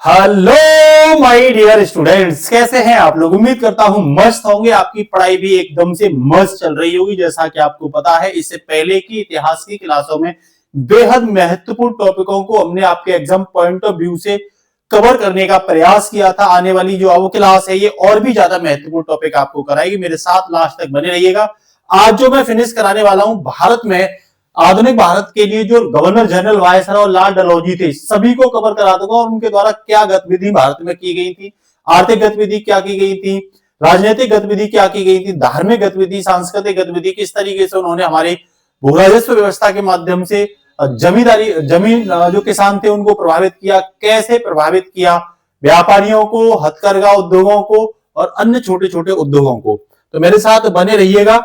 Hello my dear students, कैसे हैं आप लोग। उम्मीद करता हूं मस्त होंगे। आपकी पढ़ाई भी एकदम से मस्त चल रही होगी। जैसा कि आपको पता है, इससे पहले की इतिहास की क्लासों में बेहद महत्वपूर्ण टॉपिकों को हमने आपके एग्जाम पॉइंट ऑफ व्यू से कवर करने का प्रयास किया था। आने वाली जो अब क्लास है, ये और भी ज्यादा महत्वपूर्ण टॉपिक आपको कराएगी। मेरे साथ लास्ट तक बने रहिएगा। आज जो मैं फिनिश कराने वाला हूं, भारत में आधुनिक भारत के लिए जो गवर्नर जनरल वायसराय और लॉर्ड डलहौजी थे, सभी को कवर करा दूंगा और उनके द्वारा क्या गतिविधि भारत में की गई थी, आर्थिक गतिविधि क्या की गई थी, राजनीतिक गतिविधि क्या की गई थी, धार्मिक गतिविधि, सांस्कृतिक गतिविधि, किस तरीके से उन्होंने हमारी भू राजस्व व्यवस्था के माध्यम से जमीन जो किसान थे उनको प्रभावित किया, कैसे प्रभावित किया, व्यापारियों को, हथकरघा उद्योगों को और अन्य छोटे छोटे उद्योगों को। तो मेरे साथ बने रहिएगा।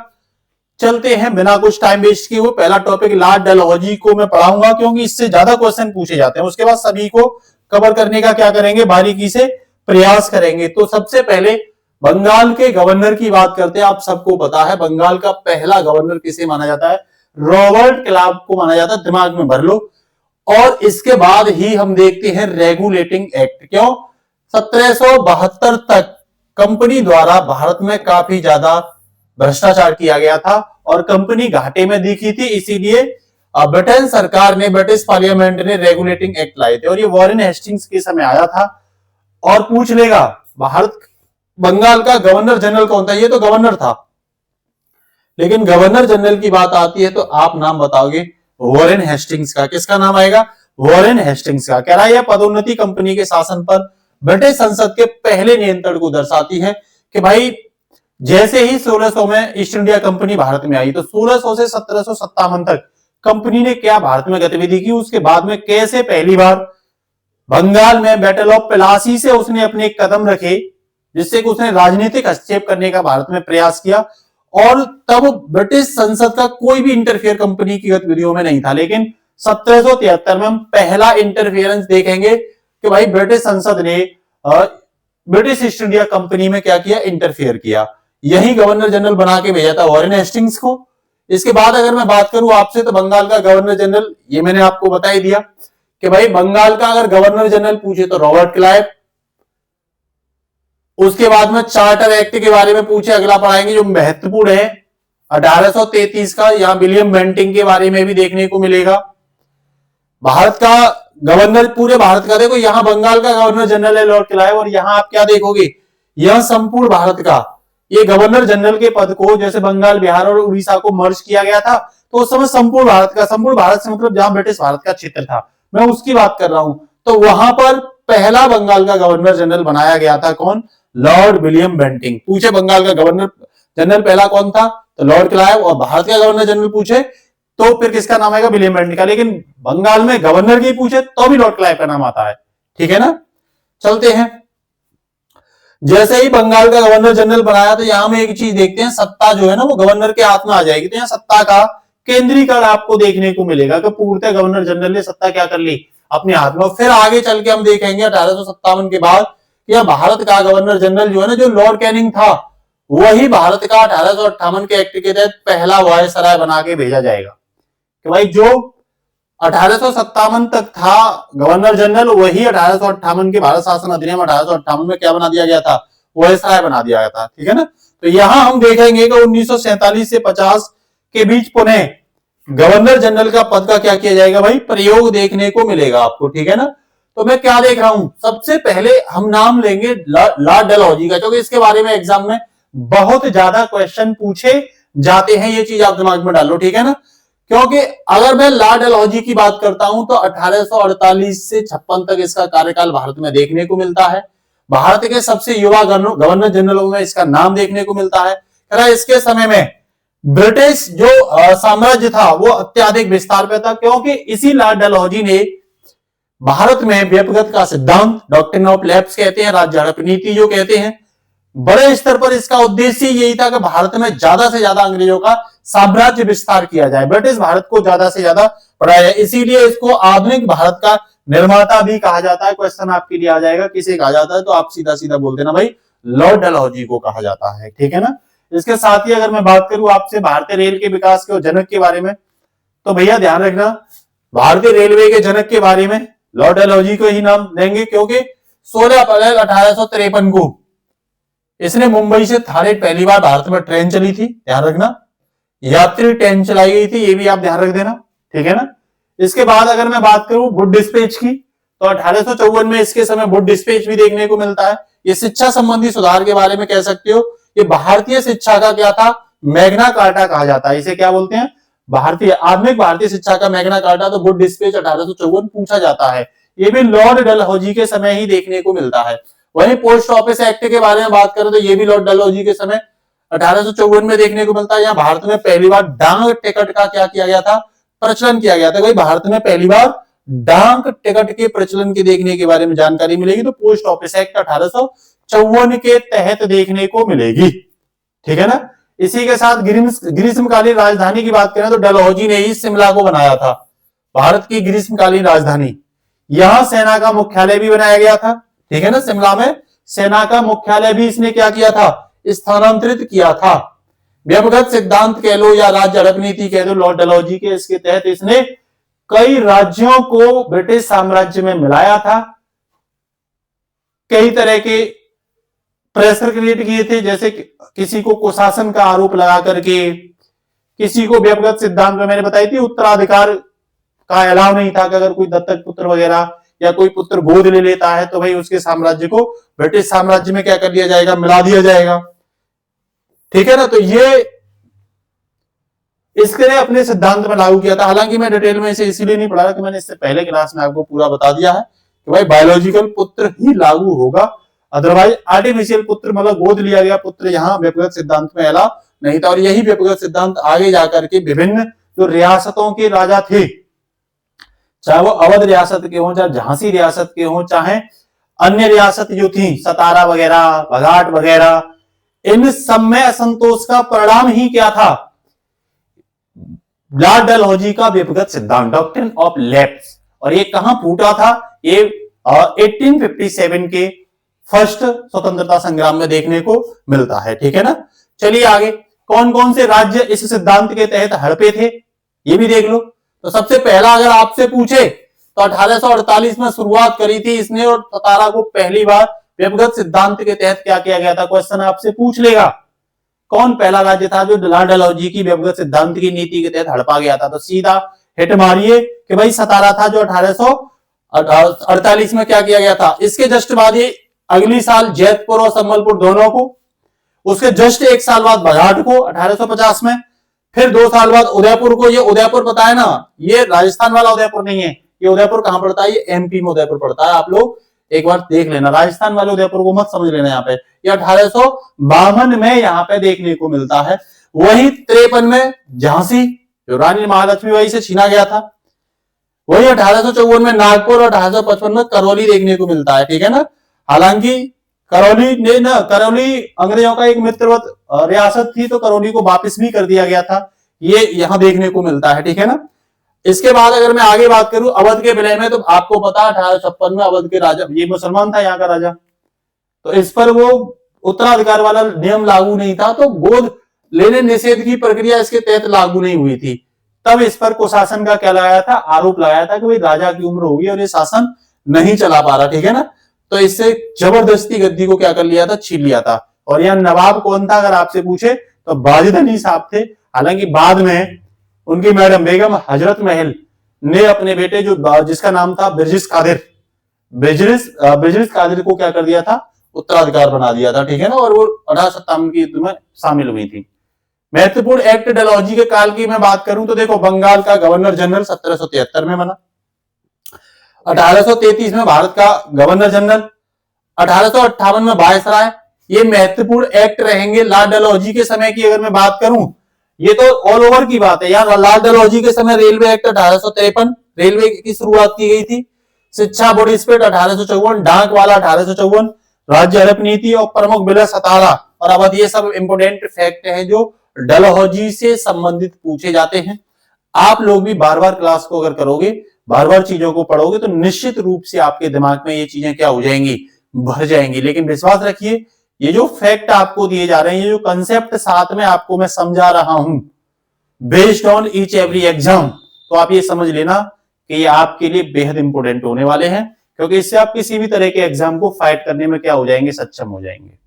चलते हैं बिना कुछ टाइम वेस्ट किए हुए। पहला टॉपिक लॉर्ड डलहौजी को मैं पढ़ाऊंगा, क्योंकि इससे ज्यादा क्वेश्चन पूछे जाते हैं। उसके बाद सभी को कवर करने का क्या करेंगे, बारीकी से प्रयास करेंगे। तो सबसे पहले बंगाल के गवर्नर की बात करते हैं। आप सबको पता है बंगाल का पहला गवर्नर किसे माना जाता है, रॉबर्ट क्लाइव को माना जाता है। दिमाग में भर लो। और इसके बाद ही हम देखते हैं रेगुलेटिंग एक्ट। क्यों? 1772 तक कंपनी द्वारा भारत में काफी ज्यादा भ्रष्टाचार किया गया था और कंपनी घाटे में दिखी थी। इसीलिए ब्रिटेन सरकार ने, ब्रिटिश पार्लियामेंट ने रेगुलेटिंग एक्ट लाए थे और ये वॉरेन हेस्टिंग्स के समय आया था। और पूछ लेगा भारत बंगाल का गवर्नर जनरल कौन था, ये तो गवर्नर था, लेकिन गवर्नर जनरल की बात आती है तो आप नाम बताओगे वॉरेन हेस्टिंग्स का। किसका नाम आएगा? वॉरेन हेस्टिंग्स का। कह रहा है यह पदोन्नति कंपनी के शासन पर ब्रिटिश संसद के पहले नियंत्रण को दर्शाती है कि भाई जैसे ही 1600 में ईस्ट इंडिया कंपनी भारत में आई, तो 1600 से 1757 तक कंपनी ने क्या भारत में गतिविधि की, उसके बाद में कैसे पहली बार बंगाल में बैटल ऑफ प्लासी से उसने अपने कदम रखे, जिससे कि उसने राजनीतिक हस्तक्षेप करने का भारत में प्रयास किया। और तब ब्रिटिश संसद का कोई भी इंटरफेयर कंपनी की गतिविधियों में नहीं था। लेकिन 1773 में हम पहला इंटरफेरेंस देखेंगे कि भाई ब्रिटिश संसद ने ब्रिटिश ईस्ट इंडिया कंपनी में क्या किया, इंटरफेयर किया। यही गवर्नर जनरल बना के भेजा था वॉरेन हेस्टिंग्स को। इसके बाद अगर मैं बात करूं आपसे, तो बंगाल का गवर्नर जनरल, ये मैंने आपको बता ही दिया कि भाई बंगाल का अगर गवर्नर जनरल पूछे तो रॉबर्ट क्लाइव। उसके बाद में चार्टर एक्ट के बारे में पूछे, अगला पढ़ाएंगे जो महत्वपूर्ण है 1833 का। यहां विलियम बेंटिंग के बारे में भी देखने को मिलेगा। भारत का गवर्नर, पूरे भारत का देखो, यहां बंगाल का गवर्नर जनरल है लॉर्ड क्लाइव, और यहां आप क्या देखोगे, यह संपूर्ण भारत का, ये गवर्नर जनरल के पद को, जैसे बंगाल, बिहार और उड़ीसा को मर्ज किया गया था, तो उस समय संपूर्ण भारत का, संपूर्ण भारत से मतलब जहां ब्रिटिश भारत का क्षेत्र था, मैं उसकी बात कर रहा हूं। तो वहां पर पहला बंगाल का गवर्नर जनरल बनाया गया था कौन? Lord William Bentinck. पूछे बंगाल का गवर्नर जनरल पहला कौन था, तो लॉर्ड क्लाइव। और भारत का गवर्नर जनरल पूछे तो फिर किसका नाम आएगा? विलियम बेंटिंग का। लेकिन बंगाल में गवर्नर की पूछे तो भी लॉर्ड क्लाइव का नाम आता है। ठीक है ना। चलते हैं। जैसे ही बंगाल का गवर्नर जनरल बनाया, तो यहां में एक चीज देखते हैं, सत्ता जो है ना वो गवर्नर के हाथ में आ जाएगी। तो यहां सत्ता का केंद्रीकरण आपको देखने को मिलेगा कि पूर्णतः गवर्नर जनरल ने सत्ता क्या कर ली, अपने हाथ में। फिर आगे चल के हम देखेंगे 1857 के बाद कि भारत का गवर्नर जनरल जो है ना, जो लॉर्ड कैनिंग था, वही भारत का 1858 के एक्ट के तहत पहला वायसराय बना के भेजा जाएगा। कि भाई जो 1857 तक था गवर्नर जनरल, वही 1858 के भारत शासन अधिनियम 1858 में क्या बना दिया गया था, वायसराय बना दिया गया था। ठीक है ना। तो यहां हम देखेंगे कि 1947 से 50 के बीच पुनः गवर्नर जनरल का पद का क्या किया जाएगा भाई, प्रयोग देखने को मिलेगा आपको। ठीक है ना। तो मैं क्या देख रहा हूं, सबसे पहले हम नाम लेंगे लॉर्ड डलहौजी का, क्योंकि इसके बारे में एग्जाम में बहुत ज्यादा क्वेश्चन पूछे जाते हैं। ये चीज आप दिमाग में डालो। ठीक है ना। क्योंकि अगर मैं लॉर्ड डलहौजी की बात करता हूं तो 1848 से 56 तक इसका कार्यकाल भारत में देखने को मिलता है। भारत के सबसे युवा गवर्नर जनरलों में इसका नाम देखने को मिलता है। इसके समय में ब्रिटिश जो साम्राज्य था वो अत्याधिक विस्तार पे था, क्योंकि इसी लॉर्ड डलहौजी ने भारत में व्यक्तिगत का सिद्धांत, डॉक्ट्रिन ऑफ लैप्स कहते हैं, राज्य हड़प नीति जो कहते हैं, बड़े स्तर पर इसका उद्देश्य यही था कि भारत में ज्यादा से ज्यादा अंग्रेजों का साम्राज्य विस्तार किया जाए, ब्रिटिश भारत को ज्यादा से ज्यादा बढ़ाया जाए। इसीलिए इसको आधुनिक भारत का निर्माता भी कहा जाता है। क्वेश्चन आपके लिए आ जाएगा किसे कहा जाता है, तो आप सीधा सीधा बोल देना भाई लॉर्ड डलहौजी को कहा जाता है। ठीक है ना। इसके साथ ही अगर मैं बात करूं आपसे भारतीय रेल के विकास के जनक के बारे में, तो भैया ध्यान रखना भारतीय रेलवे के जनक के बारे में लॉर्ड डलहौजी को ही नाम देंगे, क्योंकि 16 अप्रैल 1853 को इसने मुंबई से थाने पहली बार भारत में ट्रेन चली थी, ध्यान रखना, यात्री ट्रेन चलाई गई थी, ये भी आप ध्यान रख देना, ठीक है ना। इसके बाद अगर मैं बात करूं वुड डिस्पैच की, तो 1854 में इसके समय वुड डिस्पैच भी देखने को मिलता है। ये शिक्षा संबंधी सुधार के बारे में कह सकते हो, ये भारतीय शिक्षा का क्या था, मैग्ना कार्टा कहा जाता है। इसे क्या बोलते हैं, भारतीय आधुनिक भारतीय शिक्षा का मैग्ना कार्टा। तो वुड डिस्पैच 1854 पूछा जाता है, ये भी लॉर्ड डलहौजी के समय ही देखने को मिलता है। वहीं पोस्ट ऑफिस एक्ट के बारे में बात करें तो ये भी लॉर्ड डलहौजी के समय 1854 में देखने को मिलता है। यहाँ भारत में पहली बार डाक टिकट का क्या किया गया था, प्रचलन किया गया था। भाई भारत में पहली बार डाक टिकट के प्रचलन के देखने के बारे में जानकारी मिलेगी, तो पोस्ट ऑफिस एक्ट 1854 के तहत देखने को मिलेगी, ठीक है ना। इसी के साथ ग्रीष्मकालीन राजधानी की बात करें तो डलहौजी ने ही शिमला को बनाया था, भारत की ग्रीष्मकालीन राजधानी। यहां सेना का मुख्यालय भी बनाया गया था, ठीक है ना। शिमला में सेना का मुख्यालय भी इसने क्या किया था, स्थानांतरित किया था। व्यक्तिगत सिद्धांत कह लो या राज्य हड़प नीति कह दो लॉर्ड डलहौजी के, इसके तहत इसने कई राज्यों को ब्रिटिश साम्राज्य में मिलाया था। कई तरह के प्रेशर क्रिएट किए थे, जैसे किसी को कुशासन का आरोप लगा करके, किसी को व्यक्तिगत सिद्धांत में मैंने बताई थी उत्तराधिकार का अलाव नहीं था कि अगर कोई दत्तक पुत्र वगैरह या कोई पुत्र गोद ले लेता है तो भाई उसके साम्राज्य को ब्रिटिश साम्राज्य में क्या कर दिया जाएगा, मिला दिया जाएगा, ठीक है ना। तो ये इसने अपने सिद्धांत में लागू किया था। हालांकि मैं डिटेल में इसे इसीलिए नहीं पढ़ा कि मैंने इससे पहले क्लास में आपको पूरा बता दिया है कि भाई बायोलॉजिकल पुत्र ही लागू होगा, अदरवाइज आर्टिफिशियल पुत्र मतलब गोद लिया गया पुत्र यहाँ व्यक्तिगत सिद्धांत में अलाउ नहीं था। और यही व्यक्तिगत सिद्धांत आगे जाकर के विभिन्न जो रियासतों के राजा थे, चाहे वो अवध रियासत के हों, चाहे झांसी रियासत के हों, चाहे अन्य रियासत जो थी सतारा वगैरह, बघाट वगैरह, इन सब में असंतोष का परिणाम ही क्या था, लॉर्ड डलहौजी का व्यक्तिगत सिद्धांत, डॉक्ट्रिन ऑफ लैप्स। और ये कहां फूटा था, ये 1857 के फर्स्ट स्वतंत्रता संग्राम में देखने को मिलता है, ठीक है ना। चलिए आगे, कौन कौन से राज्य इस सिद्धांत के तहत हड़पे थे ये भी देख लो। तो सबसे पहला अगर आपसे पूछे तो 1848 में शुरुआत करी थी इसने, और सतारा को पहली बार व्यक्तिगत सिद्धांत के तहत क्या किया गया था, क्वेश्चन आपसे पूछ लेगा कौन पहला राज्य था जो लॉर्ड डलहौजी की व्यक्तिगत सिद्धांत की नीति के तहत हड़पा गया था। तो सीधा हिट मारिए कि भाई सतारा था, जो 1848 में क्या किया गया था। इसके जस्ट बाद ये अगली साल जैतपुर और संबलपुर दोनों को, उसके जस्ट एक साल बाद बघाट को 1850 में, फिर 2 साल बाद उदयपुर को। ये उदयपुर पता है ना, ये राजस्थान वाला उदयपुर नहीं है, ये उदयपुर कहां पड़ता है, ये एमपी में उदयपुर पड़ता है। आप लोग एक बार देख लेना, राजस्थान वाले उदयपुर को मत समझ लेना यहाँ पे। ये 1852 में यहाँ पे देखने को मिलता है। वही 53 में झांसी जो रानी महालक्ष्मी बाई से छीना गया था, वही 1854 में नागपुर और 1855 में करौली देखने को मिलता है, ठीक है ना। हालांकि करौली अंग्रेजों का एक मित्रवत रियासत थी, तो करौली को वापस भी कर दिया गया था, ये यहां देखने को मिलता है, ठीक है ना। इसके बाद अगर मैं आगे बात करूं अवध के विलय में, तो आपको पता है 1856 में अवध के राजा, ये मुसलमान था यहाँ का राजा, तो इस पर वो उत्तराधिकार वाला नियम लागू नहीं था, तो गोद लेने निषेध की प्रक्रिया इसके तहत लागू नहीं हुई थी। तब इस पर कुशासन का क्या लगाया था, आरोप लगाया था कि भाई राजा की उम्र होगी और ये शासन नहीं चला पा रहा, ठीक है ना। तो इससे जबरदस्ती गद्दी को क्या कर लिया था, छीन लिया था। और यहाँ नवाब कौन था अगर आपसे पूछे तो वाजिद अली साहब थे। हालांकि बाद में उनकी मैडम बेगम हजरत महल ने अपने बेटे जो जिसका नाम था ब्रिजिस कादिर को क्या कर दिया था, उत्तराधिकार बना दिया था, ठीक है ना। और वो 1857 की युद्ध में शामिल हुई थी। महत्वपूर्ण एक्ट डलहौजी के काल की मैं बात करूं तो देखो, बंगाल का गवर्नर जनरल 1773 में बना, 1833 में भारत का गवर्नर जनरल, 1858 में वायसराय। ये महत्वपूर्ण एक्ट रहेंगे। लॉर्ड डलहौजी के समय की अगर मैं बात करूं, ये तो ऑल ओवर की बात है यार। लॉर्ड डलहौजी के समय रेलवे एक्ट 1853, रेलवे की शुरुआत की गई थी। शिक्षा बोर्ड स्पेट 1854, डाक वाला 1854, राज्य हड़प नीति और प्रमुख विलय सतारा और अवध, ये सब इंपोर्टेंट फैक्ट हैं जो डलहौजी से संबंधित पूछे जाते हैं। आप लोग भी बार बार क्लास को अगर करोगे, बार बार चीजों को पढ़ोगे, तो निश्चित रूप से आपके दिमाग में ये चीजें क्या हो जाएंगी, भर जाएंगी। लेकिन विश्वास रखिए, ये जो फैक्ट आपको दिए जा रहे हैं, ये जो कंसेप्ट साथ में आपको मैं समझा रहा हूं based on each every exam, तो आप ये समझ लेना कि ये आपके लिए बेहद इंपॉर्टेंट होने वाले हैं। क्योंकि इससे आप किसी भी तरह के एग्जाम को फाइट करने में क्या हो जाएंगे, सक्षम हो जाएंगे।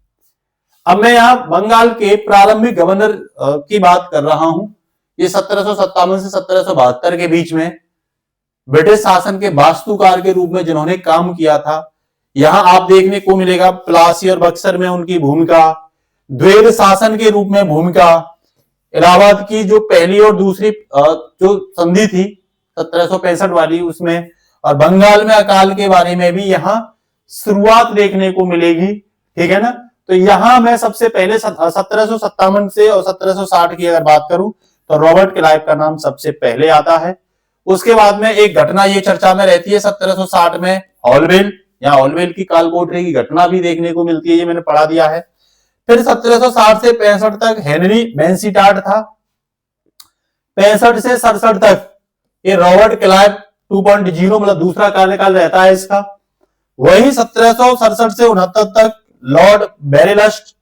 अब मैं यहाँ बंगाल के प्रारंभिक गवर्नर की बात कर रहा हूं। ये 1757 से 1772 के बीच में ब्रिटिश शासन के वास्तुकार के रूप में जिन्होंने काम किया था, यहां आप देखने को मिलेगा प्लासी और बक्सर में उनकी भूमिका, द्वैध शासन के रूप में भूमिका, इलाहाबाद की जो पहली और दूसरी जो संधि थी 1765 वाली उसमें, और बंगाल में अकाल के बारे में भी यहां शुरुआत देखने को मिलेगी। ठीक है ना। तो यहां मैं सबसे पहले 1757 से और 1760 की अगर बात करूं तो रॉबर्ट क्लाइव का नाम सबसे पहले आता है। उसके बाद में एक घटना ये चर्चा में रहती है 1760 में हॉलवेल, यहाँ हॉलवेल की कालकोठरी की घटना भी देखने को मिलती है, ये मैंने पढ़ा दिया है। फिर 1760 से 65 तक हेनरी मैनसीटार्ट था। 65 से 67 तक ये रॉबर्ट क्लाइव 2.0 मतलब दूसरा कार्यकाल रहता है इसका। वही 1767 से 69 तक लॉर्ड बेरेलस्ट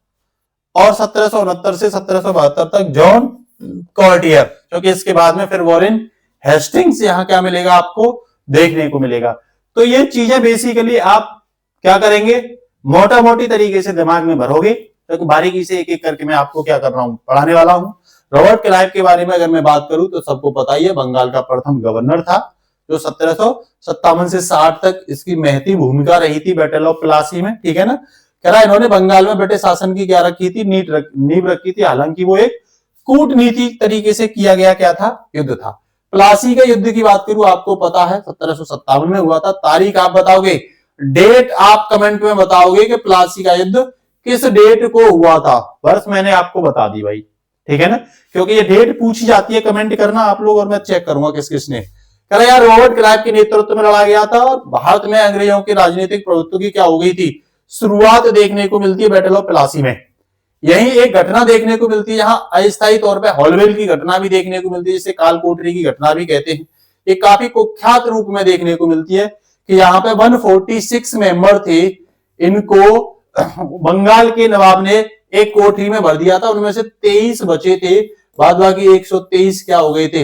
और 1769 से 1772 तक जॉन कॉर्टियर, क्योंकि इसके बाद में फिर वॉरेन हेस्टिंग्स यहां क्या मिलेगा आपको देखने को मिलेगा। तो ये चीजें बेसिकली आप क्या करेंगे, मोटा मोटी तरीके से दिमाग में भरोगे, क्योंकि बारीकी से एक एक करके मैं आपको क्या कर रहा हूं, पढ़ाने वाला हूं। रॉबर्ट क्लाइव के बारे में अगर मैं बात करूं तो सबको पता ही है, बंगाल का प्रथम गवर्नर था जो 1757 से 60 तक इसकी महती भूमिका रही थी बैटल ऑफ प्लासी में। ठीक है ना। कह रहा इन्होंने बंगाल में ब्रिटिश शासन की क्या रखी थी, नींव रखी थी। हालांकि वो एक कूटनीति तरीके से किया गया क्या था, युद्ध था। प्लासी के युद्ध की बात करूं आपको पता है 1757 में हुआ था। तारीख आप बताओगे, डेट आप कमेंट में बताओगे कि प्लासी का युद्ध किस डेट को हुआ था, वर्ष मैंने आपको बता दी भाई। ठीक है ना, क्योंकि ये डेट पूछी जाती है, कमेंट करना आप लोग और मैं चेक करूंगा किस किसने। कह रहा यार रॉबर्ट क्लाइव के नेतृत्व में लड़ा गया था और भारत में अंग्रेजों के राजनीतिक प्रभुत्व की क्या हो गई थी, शुरुआत देखने को मिलती है बैटल ऑफ प्लासी में। यही एक घटना देखने को मिलती है जहां अस्थायी तौर पे हॉलवेल की घटना भी देखने को मिलती है, जिसे कालकोठरी की घटना भी कहते हैं। ये काफी कुख्यात रूप में देखने को मिलती है कि यहाँ पे 146 मेंबर थे, इनको बंगाल के नवाब ने एक कोठरी में भर दिया था, उनमें से 23 बचे थे, बाद बाकी 123 क्या हो गए थे,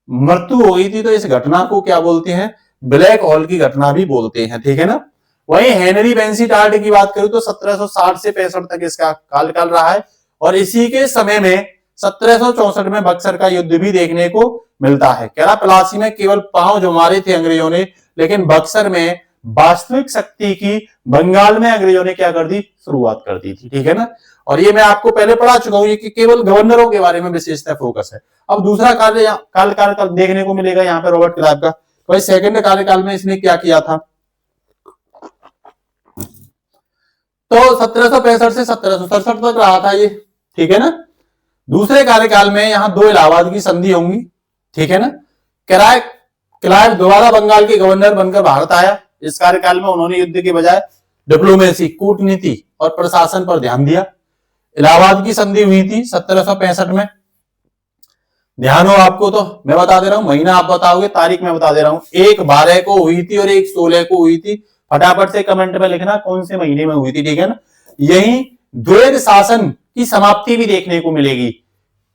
मृत्यु हो गई थी। तो इस घटना को क्या बोलते हैं, ब्लैक हॉल की घटना भी बोलते हैं। ठीक है ना। वहीं हेनरी मैनसीटार्ट की बात करूं तो 1760 से 65 तक इसका कालकाल रहा है, और इसी के समय में 1764 में बक्सर का युद्ध भी देखने को मिलता है। कह रहा प्लासी में केवल पांव जो मारे थे अंग्रेजों ने, लेकिन बक्सर में वास्तविक शक्ति की बंगाल में अंग्रेजों ने क्या कर दी, शुरुआत कर दी थी। ठीक है ना। और ये मैं आपको पहले पढ़ा चुका हूं, ये कि केवल गवर्नरों के बारे में विशेषतः फोकस है। अब दूसरा कार्यकाल देखने को मिलेगा यहाँ पे रॉबर्ट क्लाइव का। भाई सेकंड कार्यकाल में इसने क्या किया था, तो 1765 से 1767 तक रहा था ये। ठीक है ना। दूसरे कार्यकाल में यहां 2 इलाहाबाद की संधि होंगी। ठीक है ना। क्लाइव दोबारा बंगाल के गवर्नर बनकर भारत आया। इस कार्यकाल में उन्होंने युद्ध के बजाय डिप्लोमेसी, कूटनीति और प्रशासन पर ध्यान दिया। इलाहाबाद की संधि हुई थी 1765 में। ध्यान हो आपको तो मैं बता दे रहा हूं, महीना आप बताओगे, तारीख मैं बता दे रहा हूं। एक 12 को हुई थी और एक 16 को हुई थी। फटाफट से कमेंट में लिखना कौन से महीने में हुई थी। ठीक है ना। यही द्वैध शासन की समाप्ति भी देखने को मिलेगी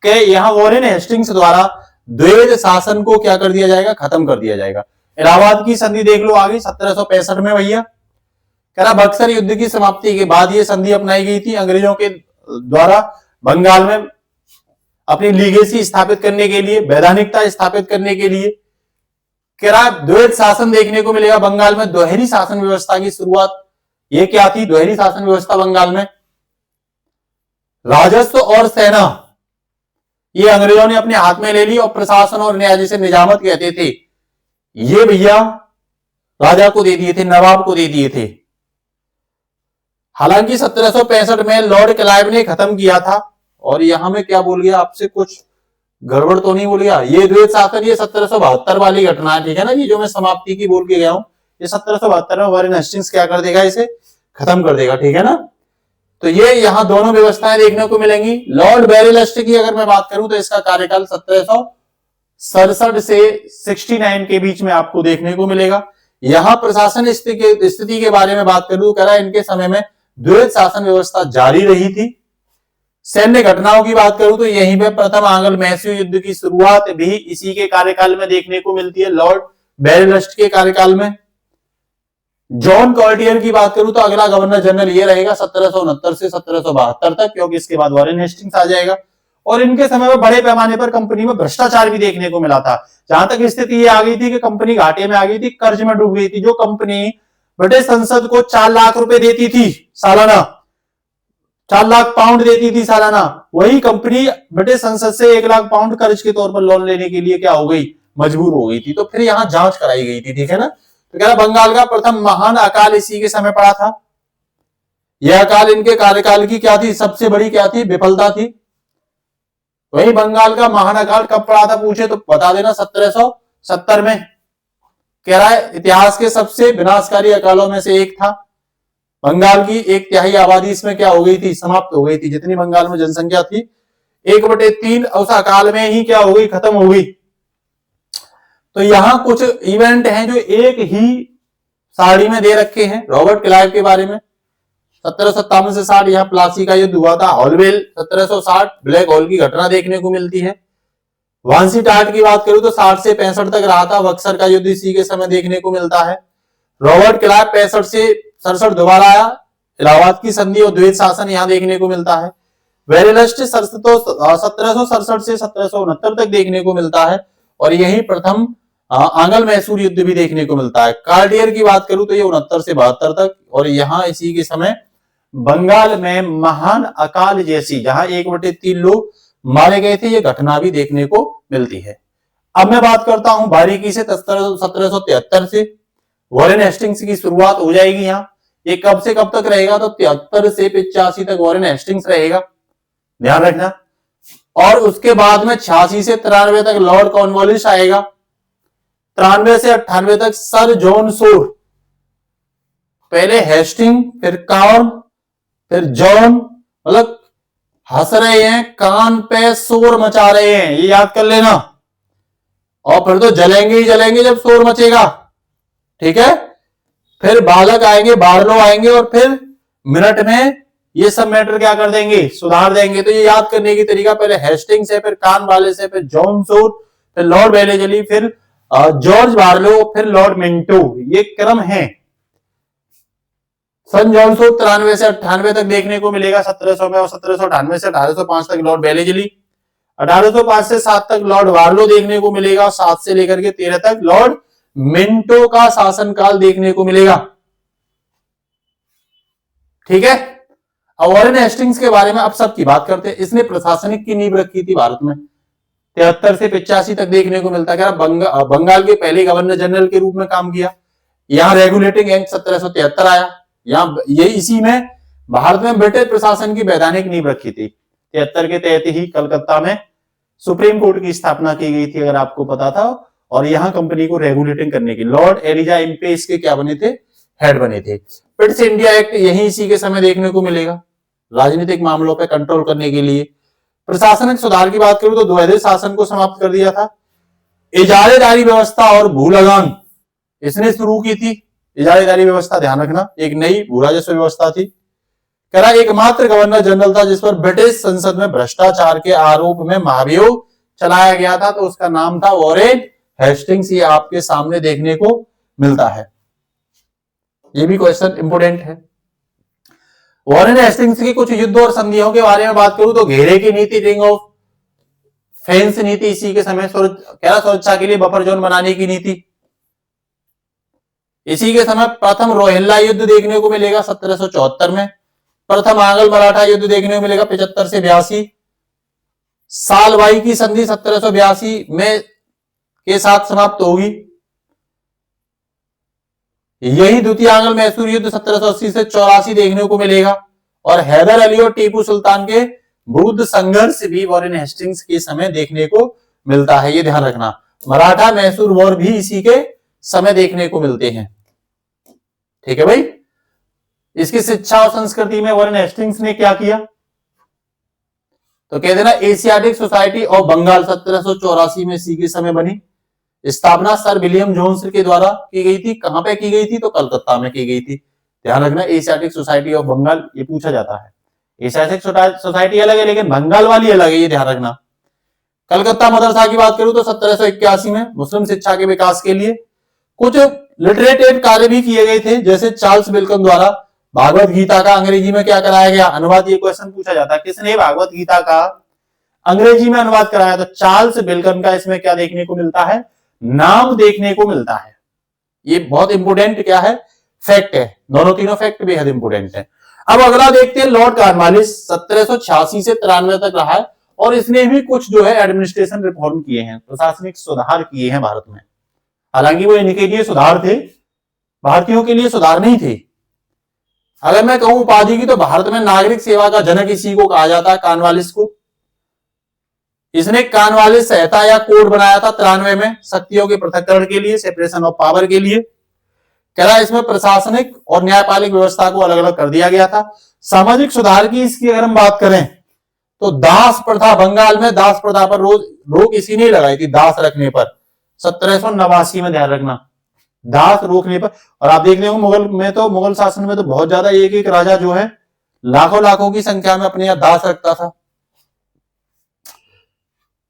कि यहां वॉरेन हेस्टिंग्स द्वारा द्वैध शासन को क्या कर दिया जाएगा, खत्म कर दिया जाएगा। इलाहाबाद की संधि देख लो आगे 1765 में भैया। कह रहा बक्सर युद्ध की समाप्ति के बाद ये संधि अपनाई गई थी अंग्रेजों के द्वारा बंगाल में अपनी लीगेसी स्थापित करने के लिए, वैधानिकता स्थापित करने के लिए। कह रहा द्वैध शासन देखने को मिलेगा बंगाल में। दोहरी शासन व्यवस्था की शुरुआत ये क्या थी, दोहरी शासन व्यवस्था बंगाल में राजस्व और सेना ये अंग्रेजों ने अपने हाथ में ले ली, और प्रशासन और न्याय जिसे निजामत कहते थे ये भैया राजा को दे दिए थे, नवाब को दे दिए थे। हालांकि 1765 में लॉर्ड क्लाइव ने खत्म किया था, और यहां में क्या बोल गया आपसे, कुछ गड़बड़ तो नहीं बोल गया। ये द्वैध शासन ये 1772 वाली घटना है। ठीक है ना। ये जो मैं समाप्ति की बोल के गया हूं, ये 1772 में वॉरेन हेस्टिंग्स क्या कर देगा, इसे खत्म कर देगा। ठीक है ना। तो ये यहां दोनों व्यवस्थाएं देखने को मिलेंगी। लॉर्ड बेरेलस्ट की अगर मैं बात करूं तो इसका कार्यकाल 1767 से 69 के बीच में आपको देखने को मिलेगा। यहां प्रशासन स्थिति के बारे में बात करूं, कह रहा इनके समय में द्वैध शासन व्यवस्था जारी रही थी। सैन्य घटनाओं की बात करूं तो यहीं पे प्रथम आंग्ल मैसूर युद्ध की शुरुआत भी इसी के कार्यकाल में देखने को मिलती है, लॉर्ड बेरेलस्ट के कार्यकाल में। जॉन कॉर्टियर की बात करूं तो अगला गवर्नर जनरल ये रहेगा 1769 से 1772 तक, क्योंकि इसके बाद वॉरेन हेस्टिंग्स आ जाएगा। और इनके समय में बड़े पैमाने पर कंपनी में भ्रष्टाचार भी देखने को मिला था। जहां तक स्थिति ये आ गई थी कि कंपनी घाटे में आ गई थी, कर्ज में डूब गई थी। जो कंपनी ब्रिटिश संसद को 4 लाख रुपए देती थी सालाना, 4 लाख पाउंड देती थी सालाना, वही कंपनी ब्रिटिश संसद से 1 लाख पाउंड कर्ज के तौर पर लोन लेने के लिए क्या हो गई, मजबूर हो गई थी। तो फिर यहां जांच कराई गई थी, ठीक है ना। तो क्या बंगाल का प्रथम महान अकाल इसी के समय पड़ा था। यह अकाल इनके कार्यकाल की क्या थी, सबसे बड़ी क्या थी, विफलता थी। वही बंगाल का महान अकाल कब पड़ा था पूछे तो बता देना, 1770 में। कह रहा है इतिहास के सबसे विनाशकारी अकालों में से एक था। बंगाल की 1/3 आबादी इसमें क्या हो गई थी, समाप्त हो गई थी। जितनी बंगाल में जनसंख्या थी 1/3 उस अकाल में ही क्या हो गई, खत्म हो गई। तो यहां कुछ इवेंट हैं जो एक ही साड़ी में दे रखे हैं। रॉबर्ट क्लाइव के बारे में 1757 से 60 यहाँ प्लासी का युद्ध हुआ था। हॉलवेल 1760 ब्लैक होल की घटना देखने को मिलती है। वांसी टाट की बात करूं तो 60 से 65 तक रहा था। बक्सर का युद्ध इसी के समय देखने को मिलता है। रॉबर्ट क्लाइव 65 से 67 दोबारा आया। इलाहाबाद की संधि और द्वैत शासन यहाँ देखने को मिलता है। वेरेलस्ट 1767 से 1769 तक देखने को मिलता है। और यही प्रथम आंग्ल मैसूर युद्ध भी देखने को मिलता है। कार्डियर की बात करूं तो ये 69 से 72 तक। और यहाँ इसी के समय बंगाल में महान अकाल जैसी, जहां 1/3 लोग मारे गए थे, ये घटना भी देखने को मिलती है। अब मैं बात करता हूं बारीकी से 1773 से वॉरेन हेस्टिंग्स की शुरुआत हो जाएगी। यहाँ ये कब से कब तक रहेगा, तो 73 से 85 तक वॉरेन हेस्टिंग्स रहेगा, ध्यान रखना। और उसके बाद में 86 से 93 तक लॉर्ड कॉर्नवालिस आएगा। 93 से 98 तक सर जॉन शोर, पहले हेस्टिंग फिर कॉर्न फिर जॉन, मतलब हंस रहे हैं, कान पे शोर मचा रहे हैं, ये याद कर लेना। और फिर तो जलेंगे ही जलेंगे जब शोर मचेगा, ठीक है। फिर बालक आएंगे, बार्लो आएंगे, और फिर मिनट में ये सब मैटर क्या कर देंगे, सुधार देंगे। तो ये याद करने की तरीका, पहले हेस्टिंग्स है, फिर कान वाले से, फिर जॉन शोर, फिर लॉर्ड वेलेजली, फिर जॉर्ज बार्लो, फिर लॉर्ड मिंटो, ये क्रम है। सन जॉन शोर 93 से 98 तक देखने को मिलेगा 1700 में। और 1798 से 1805 तक लॉर्ड वेलेजली, 1805 से 7 तक लॉर्ड वार्लो देखने को मिलेगा। 7 से लेकर के 13 तक लॉर्ड मिंटो का शासनकाल देखने को मिलेगा, ठीक है। अब वॉरेन हेस्टिंग्स के बारे में अब सबकी बात करते हैं। इसने प्रशासनिक की नींव रखी थी भारत में। 73 से 85 तक देखने को मिलता है। बंगाल के पहले गवर्नर जनरल के रूप में काम किया। यहाँ रेगुलेटिंग एक्ट 1773 आया। यहाँ ये इसी में भारत में ब्रिटिश प्रशासन की वैधानिक नींव रखी थी। 73 के तहत ही कलकत्ता में सुप्रीम कोर्ट की स्थापना की गई थी, अगर आपको पता था। और यहाँ कंपनी को रेगुलेटिंग करने की लॉर्ड एलिजा इम्पे इसके क्या बने थे, हेड बने थे। ब्रिटिश इंडिया एक्ट यही इसी के समय देखने को मिलेगा, राजनीतिक मामलों पर कंट्रोल करने के लिए। प्रशासनिक सुधार की बात करूं तो द्वैध शासन को समाप्त कर दिया था। इजारेदारी व्यवस्था और भू लगान इसने शुरू की थी। इजारेदारी व्यवस्था ध्यान रखना, एक नई भू राजस्व व्यवस्था थी। कह रहा एकमात्र गवर्नर जनरल था जिस पर ब्रिटिश संसद में भ्रष्टाचार के आरोप में महाभियोग चलाया गया था, तो उसका नाम था वॉरेन हेस्टिंग्स। ये आपके सामने देखने को मिलता है। ये भी क्वेश्चन इंपोर्टेंट है। वॉरेन हेस्टिंग्स की कुछ युद्ध और संधियों के बारे में बात करूं तो घेरे की नीति, रिंग ऑफ फेंस नीति इसी के समय, सुरक्षा के लिए बफर जोन बनाने की नीति। इसी के समय प्रथम रोहिल्ला युद्ध देखने को मिलेगा 1774 में। प्रथम आंग्ल मराठा युद्ध देखने को मिलेगा 75 से 82। सालवाई की संधि 1782 में के साथ समाप्त होगी। यही द्वितीय आंग्ल मैसूर युद्ध 1780 से 84 देखने को मिलेगा। और हैदर अली और टीपू सुल्तान के विरुद्ध संघर्ष भी वॉरेन हेस्टिंग्स के समय देखने को मिलता है, ये ध्यान रखना। मराठा मैसूर वॉर भी इसी के समय देखने को मिलते हैं, ठीक है भाई। इसकी शिक्षा और संस्कृति में वॉरेन हेस्टिंग्स ने क्या किया, तो कह देना एशियाटिक सोसाइटी ऑफ बंगाल 1784 में इसी के समय बनी। स्थापना सर विलियम जोन्स के द्वारा की गई थी। कहां पे की गई थी, तो कलकत्ता में की गई थी। ध्यान रखना, एशियाटिक सोसाइटी ऑफ बंगाल, ये पूछा जाता है। एशियाटिक सोसाइटी अलग है लेकिन बंगाल वाली अलग है, ये ध्यान रखना। कलकत्ता मदरसा की बात करूं तो 1781 में मुस्लिम शिक्षा के विकास के लिए कुछ लिटरेटेड कार्य भी किए गए थे, जैसे चार्ल्स विल्सन द्वारा भागवत गीता का अंग्रेजी में क्या कराया गया, अनुवाद। ये क्वेश्चन पूछा जाता है, किसने भागवत गीता का अंग्रेजी में अनुवाद कराया? तो चार्ल्स विल्सन का इसमें क्या देखने को मिलता है, नाम देखने को मिलता है। ये बहुत इंपोर्टेंट क्या है, फैक्ट है। दोनों तीनों फैक्ट बेहद इंपोर्टेंट है। अब अगला देखते हैं, लॉर्ड कॉर्नवालिस 1786 से 93 तक रहा है और इसने भी कुछ जो है एडमिनिस्ट्रेशन रिफॉर्म किए हैं, प्रशासनिक सुधार किए हैं भारत में। हालांकि वो इनके लिए सुधार थे, भारतीयों के लिए सुधार नहीं थे। अगर मैं कहूं उपाधि की, तो भारत में नागरिक सेवा का जनक इसी को कहा जाता है, कॉर्नवालिस को। इसने कॉर्नवालिस संहिता या कोड बनाया था 93 में, शक्तियों के पृथक्करण के लिए, सेपरेशन ऑफ पावर के लिए। कह रहा है इसमें प्रशासनिक और न्यायपालिक व्यवस्था को अलग अलग कर दिया गया था। सामाजिक सुधार की इसकी अगर हम बात करें, तो दास प्रथा, बंगाल में दास प्रथा पर रोक इसी ने लगाई थी, दास रखने पर, 1789 में, ध्यान रखना, दास रोकने पर। और आप देख रहे हो मुगल में, तो मुगल शासन में तो बहुत ज्यादा, एक एक राजा जो है लाखों लाखों की संख्या में अपने यहां दास रखता था।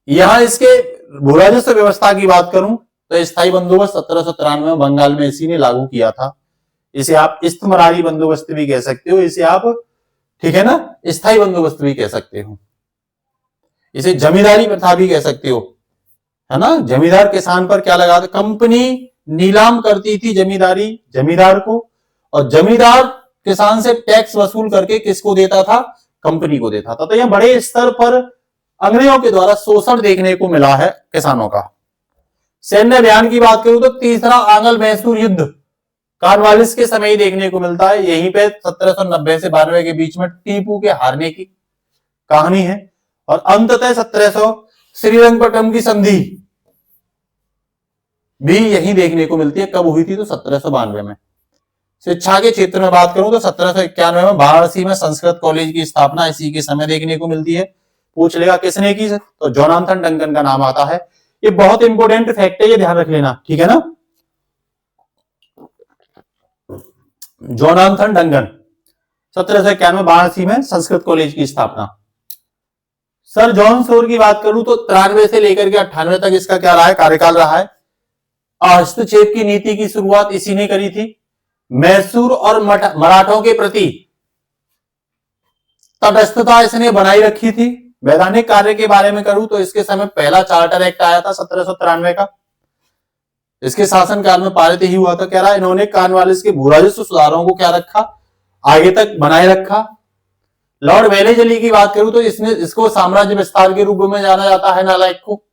यहां इसके भूराजस्व व्यवस्था की बात करूं तो स्थायी बंदोबस्त 1793 में बंगाल में इसी ने लागू किया था। इसे आप इस्तमरारी बंदोबस्त भी कह सकते हो, इसे आप, ठीक है ना, स्थायी बंदोबस्त भी कह सकते हो, इसे जमींदारी प्रथा भी कह सकते हो, है ना। जमींदार किसान पर क्या लगाता, कंपनी नीलाम करती थी जमींदार को, और जमींदार किसान से टैक्स वसूल करके किसको देता था, कंपनी को देता था। तो यह बड़े स्तर पर अंग्रेजों के द्वारा शोषण देखने को मिला है किसानों का। सैन्य अभियान की बात करूं तो तीसरा आंग्ल मैसूर युद्ध कॉर्नवालिस के समय ही देखने को मिलता है। यहीं पे 1790 से 92 के बीच में टीपू के हारने की कहानी है, और अंततः 1700 श्रीरंगपट्टनम की संधि भी यही देखने को मिलती है। कब हुई थी, तो 1792 में। शिक्षा के क्षेत्र में बात करूं तो 1791 में वाराणसी में संस्कृत कॉलेज की स्थापना इसी के समय देखने को मिलती है। पूछ लेगा किसने की, तो जोनाथन डंकन का नाम आता है। ये बहुत इंपॉर्टेंट फैक्ट है, ये ध्यान रख लेना, ठीक है ना। जोनाथन डंकन, 1791 वाराणसी में संस्कृत कॉलेज की स्थापना। सर जॉन शोर की बात करूं तो 93 से लेकर के 98 तक इसका क्या रहा है, कार्यकाल रहा है। हस्तक्षेप की नीति की शुरुआत इसी ने करी थी। मैसूर और मराठों के प्रति तटस्थता इसने बनाई रखी थी। वैधानिक कार्य के बारे में करूं तो इसके समय पहला चार्टर एक्ट आया था 1793 का, इसके शासनकाल में पारित ही हुआ था। कह रहा इन्होंने कॉर्नवालिस के भूराजस्व सुधारों को क्या रखा, आगे तक बनाए रखा। लॉर्ड वेलेस्ली की बात करूं तो इसको साम्राज्य विस्तार के रूप में जाना जाता है, नालायक को।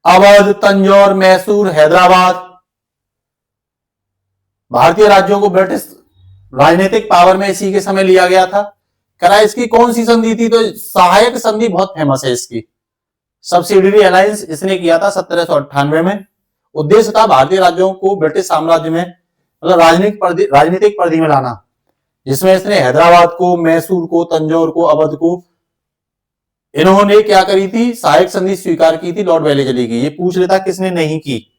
अवध, तंजौर, मैसूर, हैदराबाद, भारतीय राज्यों को ब्रिटिश राजनीतिक पावर में इसी के समय लिया गया था। करा इसकी कौन सी संधि थी, तो सहायक संधि बहुत फेमस है इसकी, सब्सिडियरी अलायंस इसने किया था 1798 में। उद्देश्य था भारतीय राज्यों को ब्रिटिश साम्राज्य में, मतलब राजनीतिक परिधि में लाना, जिसमें इसने हैदराबाद को, मैसूर को, तंजौर को, अवध को, इन्होंने क्या करी थी, सहायक संधि स्वीकार की थी लॉर्ड वेलेस्ली की। ये पूछ लेता किसने नहीं की।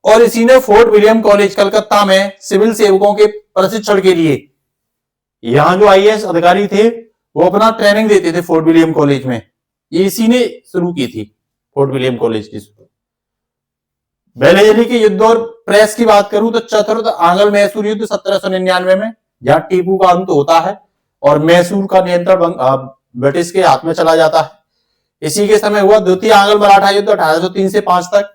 और इसी ने फोर्ट विलियम कॉलेज कलकत्ता में सिविल सेवकों के प्रशिक्षण के लिए, यहां जो आईएएस अधिकारी थे वो अपना ट्रेनिंग देते थे फोर्ट विलियम कॉलेज में, ये इसी ने शुरू की थी, फोर्ट विलियम कॉलेज की। वेलेस्ली के युद्ध और प्रेस की बात करूं तो चतुर्थ आंग्ल मैसूर युद्ध 1799 में, जहां टीपू का अंत होता है और मैसूर का नियंत्रण ब्रिटिश के हाथ में चला जाता है। इसी के समय हुआ द्वितीय आंग्ल मराठा युद्ध 1803 से 5 तक,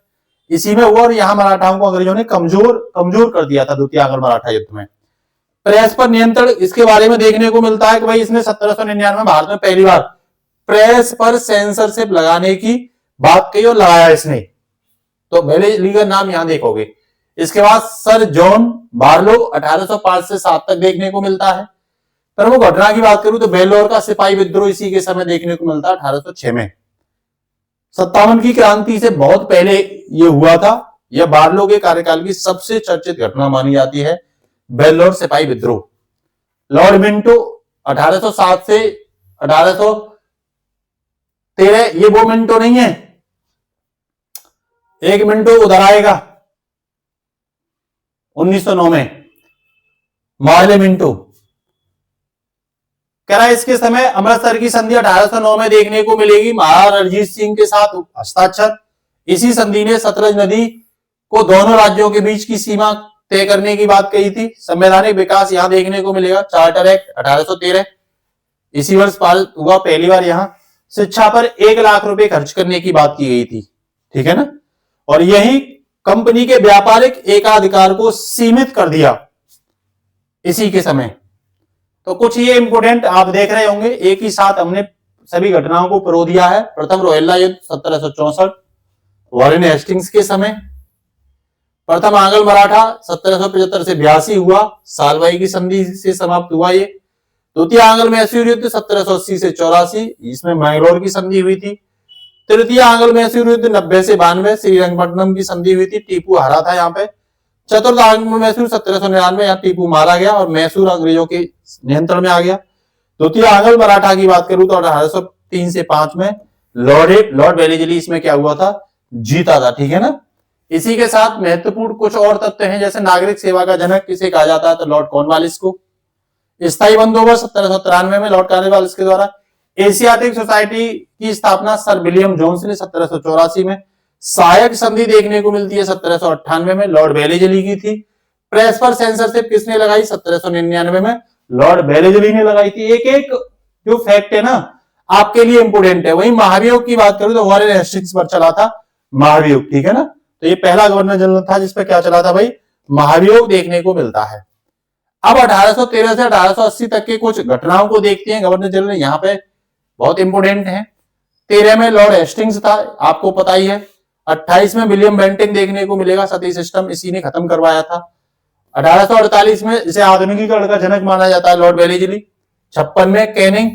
इसी में हुआ, और यहां मराठाओं को अंग्रेजों ने कमजोर कर दिया था द्वितीय आंग्ल मराठा युद्ध में। प्रेस पर नियंत्रण इसके बारे में देखने को मिलता है कि भाई इसने 1799 में भारत में पहली बार प्रेस पर सेंसरशिप लगाने की बात कही और लगाया इसने, तो वेलेस्ली का नाम यहां देखोगे। इसके बाद सर जॉन बार्लो 1805 से 7 तक देखने को मिलता है। प्रमुख घटना की बात करूं तो बेल्लोर का सिपाही विद्रोह इसी के समय देखने को मिलता है 1806 में। 57 की क्रांति से बहुत पहले यह हुआ था। यह बार्लो के कार्यकाल की सबसे चर्चित घटना मानी जाती है, बेल्लोर सिपाही विद्रोह। लॉर्ड मिंटो 1807 से 1813, ये वो मिंटो नहीं है, एक मिंटो उधर आएगा 1909 में, मार्ले मिंटो। कह रहा है इसके समय अमृतसर की संधि 1809 में देखने को मिलेगी, महाराजा रणजीत सिंह के साथ हस्ताक्षर। इसी संधि ने सतलज नदी को दोनों राज्यों के बीच की सीमा तय करने की बात कही थी। संवैधानिक विकास यहां देखने को मिलेगा, चार्टर एक्ट 1813 इसी वर्ष पारित हुआ पहली बार। यहां शिक्षा पर 1 लाख रुपए खर्च करने की बात की गई थी, ठीक है ना। और यही कंपनी के व्यापारिक एकाधिकार को सीमित कर दिया इसी के समय। तो कुछ ये इंपोर्टेंट आप देख रहे होंगे, एक ही साथ हमने सभी घटनाओं को परो दिया है। प्रथम रोहिल्ला युद्ध 1764 वॉरेन हेस्टिंग्स के समय। प्रथम आंग्ल मराठा 1775 से 82 हुआ, सालवाई की संधि से समाप्त हुआ ये। द्वितीय आंग्ल मैसूर युद्ध 1780 से 84, इसमें मैंगलोर की संधि हुई थी। तृतीय आंग्ल मैसूर युद्ध 90 से 92, श्रीरंगपट्टनम की संधि हुई थी, टीपू हारा था यहाँ पे। चतुर्थ आंग्ल मैसूर 1799, यहाँ टीपू मारा गया और मैसूर अंग्रेजों के नियंत्रण में आ गया। द्वितीय आंग्ल मराठा की बात करूं तो 1803 से 5 में लॉर्ड वेलेस्ली इसमें क्या हुआ था, जीता था, ठीक है ना। इसी के साथ महत्वपूर्ण कुछ और तथ्य हैं, जैसे नागरिक सेवा का जनक किसे कहा जाता है, तो लॉर्ड कॉर्नवालिस को। स्थायी बंदोबस्त 1793 में लॉर्ड कॉर्नवालिस के द्वारा। एशियाटिक सोसाइटी की स्थापना सर विलियम जोन्स ने 1784 में। सहायक संधि देखने को मिलती है 1798 में, लॉर्ड वेलेस्ली की थी। प्रेस पर सेंसरशिप किसने लगाई, 1799 में लॉर्ड वेलेस्ली ने लगाई थी। एक एक जो फैक्ट है ना आपके लिए इंपोर्टेंट है। वही महाभियोग की बात करूं तो वॉरेन हेस्टिंग्स पर चला था महाभियोग, ठीक है ना। तो ये पहला गवर्नर जनरल था जिसपे क्या चला था भाई, महाभियोग देखने को मिलता है। अब 1813 से 1880 तक के कुछ घटनाओं को देखते हैं गवर्नर जनरल, यहाँ पे बहुत इंपोर्टेंट है। 13 में लॉर्ड हेस्टिंग्स था, आपको पता ही है। 28 में विलियम बेंटिंग देखने को मिलेगा, सती सिस्टम इसी ने खत्म करवाया था। 1848 में इसे आधुनिकीकरण का जनक माना जाता है लॉर्ड वेलेस्ली। 56 में कैनिंग